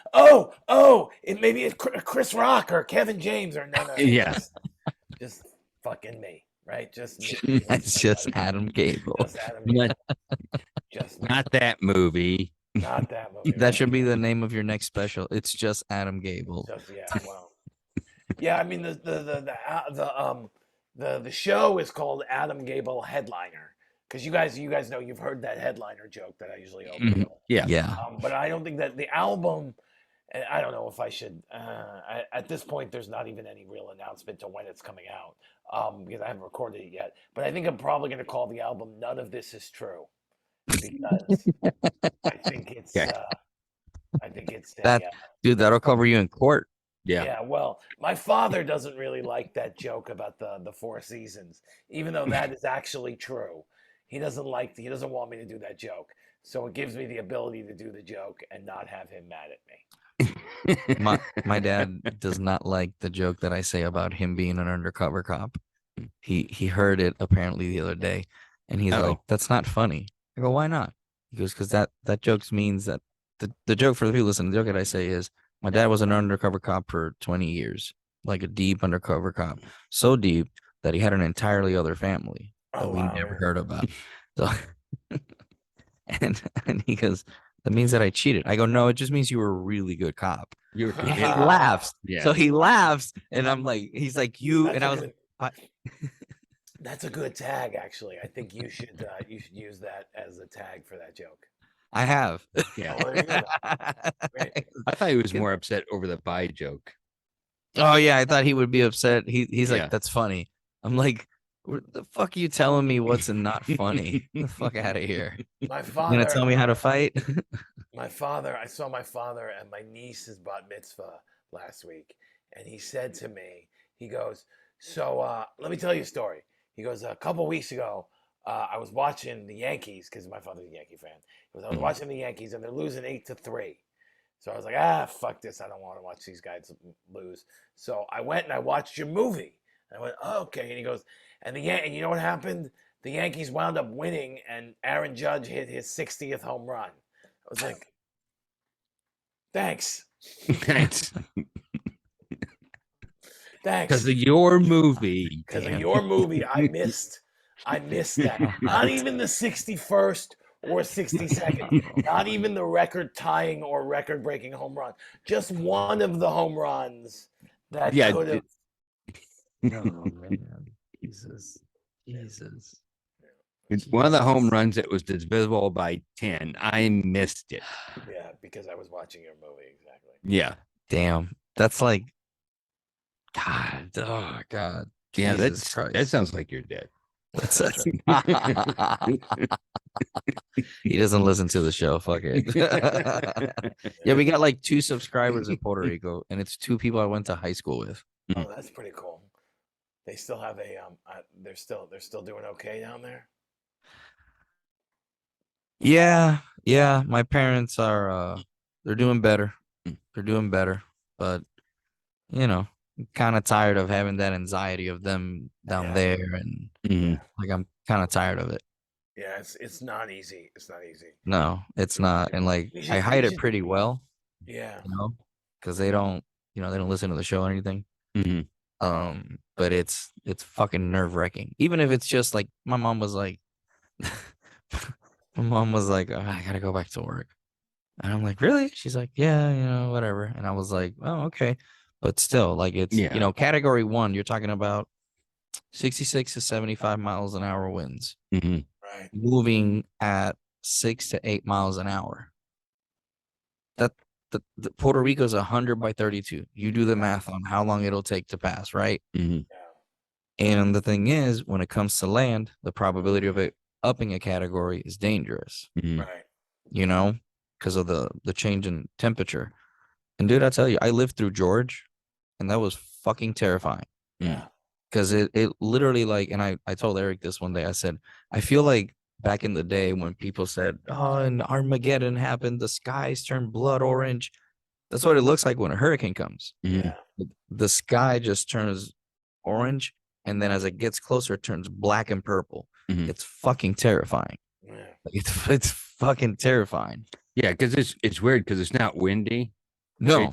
maybe it's Chris Rock or Kevin James or no, it's Yeah, just fucking me, right? Just me. It's just Adam Gable. Just Adam not, Gable. Just me. not that movie. Not that movie, That right? should be the name of your next special. It's just Adam Gable. Just yeah. Well, yeah. I mean, the show is called Adam Gable Headliner, because you guys know, you've heard that headliner joke that I usually open Mhm. with. Yeah. Yeah. But I don't think that the album. And I don't know if I should. At this point, there's not even any real announcement to when it's coming out, because I haven't recorded it yet. But I think I'm probably going to call the album "None of This Is True," because I think it's. Okay. Uh, I think it's a. That dude, that'll cover you in court. Yeah. Yeah, well, my father doesn't really like that joke about the Four Seasons, even though that is actually true. He doesn't want me to do that joke. So it gives me the ability to do the joke and not have him mad at me. My dad does not like the joke that I say about him being an undercover cop. He heard it apparently the other day, and he's like, Oh. "That's not funny." I go, "Why not?" He goes, "Because that joke means that the joke for the people listening, the joke that I say is my dad was an undercover cop for 20 years, like a deep undercover cop, so deep that he had an entirely other family that Oh we wow, never yeah. heard about." So, and he goes, "That means that I cheated." I go, "No, it just means you were a really good cop." You're And he committed. laughs. Yeah. So he laughs, and I'm like, he's like, you, That's and a I was good. like, That's a good tag, actually. I think you should use that as a tag for that joke. I have. Yeah. Oh, there you go. Great. I thought he was more upset over the buy joke. Oh yeah, I thought he would be upset. He's like, Yeah. that's funny. I'm like, what the fuck are you telling me what's not funny? Get the fuck out of here. My You gonna father, tell me how to fight? I saw my father and my niece's bat mitzvah last week, and he said to me, he goes, "So let me tell you a story." He goes, "A couple weeks ago, I was watching the Yankees because my father's a Yankee fan. He goes, I was Mhm. watching the Yankees and they're losing 8-3. So I was like, fuck this. I don't want to watch these guys lose. So I went and I watched your movie. And I went, oh, okay. And he goes, and you know what happened? The Yankees wound up winning, and Aaron Judge hit his 60th home run. I was like, thanks, Thanks. thanks, Because of your movie. because of Damn your it. movie, I missed that. Not even the 61st or 62nd. Not even the record tying or record breaking home run. Just one of the home runs that Yeah. could have. Oh man, Jesus, Jesus. It's one of the home runs that was divisible by 10. I missed it. Yeah, because I was watching your movie, exactly. Yeah. Damn, that's like, God, oh God, Yeah. Jesus That Christ. sounds like you're dead. He doesn't listen to the show. Fuck it. Yeah, we got like 2 subscribers in Puerto Rico, and it's 2 people I went to high school with. Oh, that's pretty cool. They still have they're still doing okay down there. Yeah, yeah. My parents are they're doing better. They're doing better. But you know, kind of tired of having that anxiety of them down Yeah. there, and Mhm. like I'm kind of tired of it. Yeah, it's not easy. It's not easy. No, it's not. And like You I should you hide it should pretty well, yeah. because they don't, they don't listen to the show or anything. Mhm. But it's fucking nerve-wracking. Even if it's just like my mom was like my mom was like, "Oh, I gotta go back to work." And I'm like, "Really?" She's like, "Yeah, whatever." And I was like, "Oh, okay." But still, like it's, Yeah. category 1, you're talking about 66 to 75 miles an hour winds, Mhm. Right. moving at 6 to 8 miles an hour. That the Puerto Rico's 100 by 32. You do the math on how long it'll take to pass, right? Mhm. Yeah. And the thing is, when it comes to land, the probability of it upping a category is dangerous, Mhm. Right. because of the change in temperature. And dude, I tell you, I lived through George, and that was fucking terrifying. Mm. Yeah. Because it literally, like, and I told Eric this one day, I said, I feel like back in the day when people said, "Oh, and Armageddon happened, the skies turned blood orange." That's what it looks like when a hurricane comes. Mhm. Yeah. The sky just turns orange, and then as it gets closer, it turns black and purple. Mhm. It's fucking terrifying. Yeah. Like, it's fucking terrifying. Yeah, because it's weird because it's not windy. No,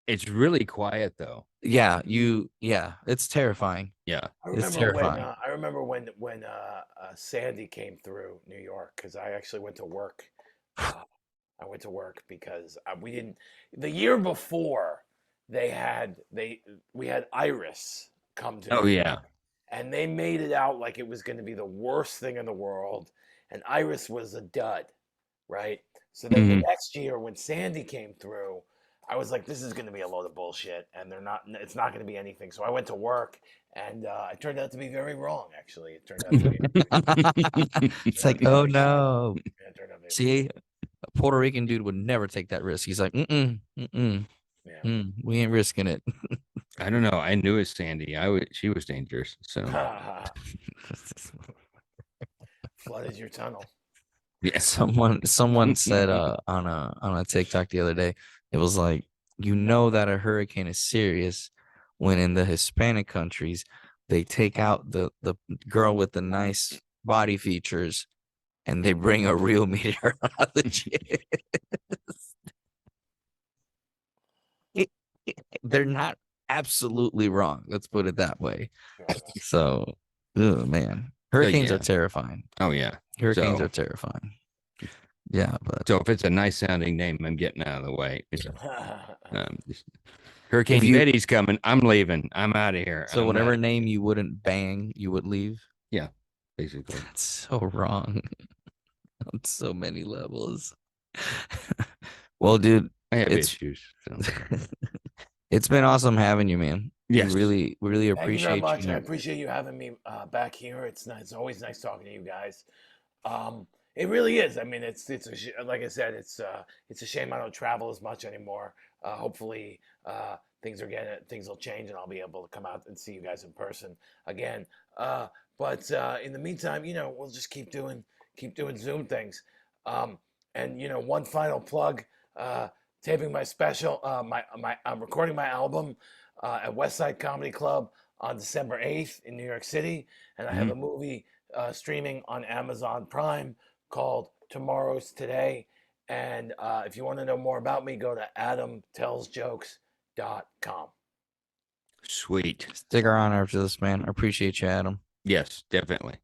It's really quiet though. yeah, it's terrifying. Yeah. It's terrifying. I remember when Sandy came through New York because I actually went to work. Uh, I went to work because we didn't. The year before, we had Iris come to Oh New York, yeah. and they made it out like it was going to be the worst thing in the world, and Iris was a dud, right? So then the Mhm. next year when Sandy came through, I was like, this is going to be a load of bullshit, and it's not going to be anything. So I went to work, and it turned out to be very wrong. Actually, it turned out to be. It's like, oh no. Yeah, it turned out to be. See, a Puerto Rican dude would never take that risk. He's like, Yeah. we ain't risking it. I don't know. I knew it Sandy. She was dangerous. So Flooded your tunnel. yeah. Someone said on a TikTok the other day, it was like, that a hurricane is serious when in the Hispanic countries they take out the girl with the nice body features and they bring a real meteorologist. They're not absolutely wrong. Let's put it that way. Sure. So, oh man, hurricanes Yeah. are terrifying. Oh yeah. Hurricanes So- are terrifying. Yeah, but So if it's a nice sounding name, I'm getting out of the way. Just- Hurricane If you- Betty's coming. I'm leaving. I'm out of here. so I'm whatever outta- name you wouldn't bang, you would leave. Yeah, basically. That's so wrong on so many levels. Well, dude, I have it's issues. So. it's been awesome having you, man. Yes. We really Thank you very appreciate much. you. I appreciate you having me back here. It's nice. It's always nice talking to you guys. It really is. I mean, like I said, it's a shame I don't travel as much anymore. Hopefully, things will change, and I'll be able to come out and see you guys in person again. But in the meantime, we'll just keep doing Zoom things. And one final plug: taping my special. I'm recording my album at West Side Comedy Club on December 8th in New York City, and I have a movie streaming on Amazon Prime called Tomorrow's Today. And if you want to know more about me, go to adamtellsjokes.com. Sweet. Stick around after this, man. I appreciate you, Adam. Yes, definitely.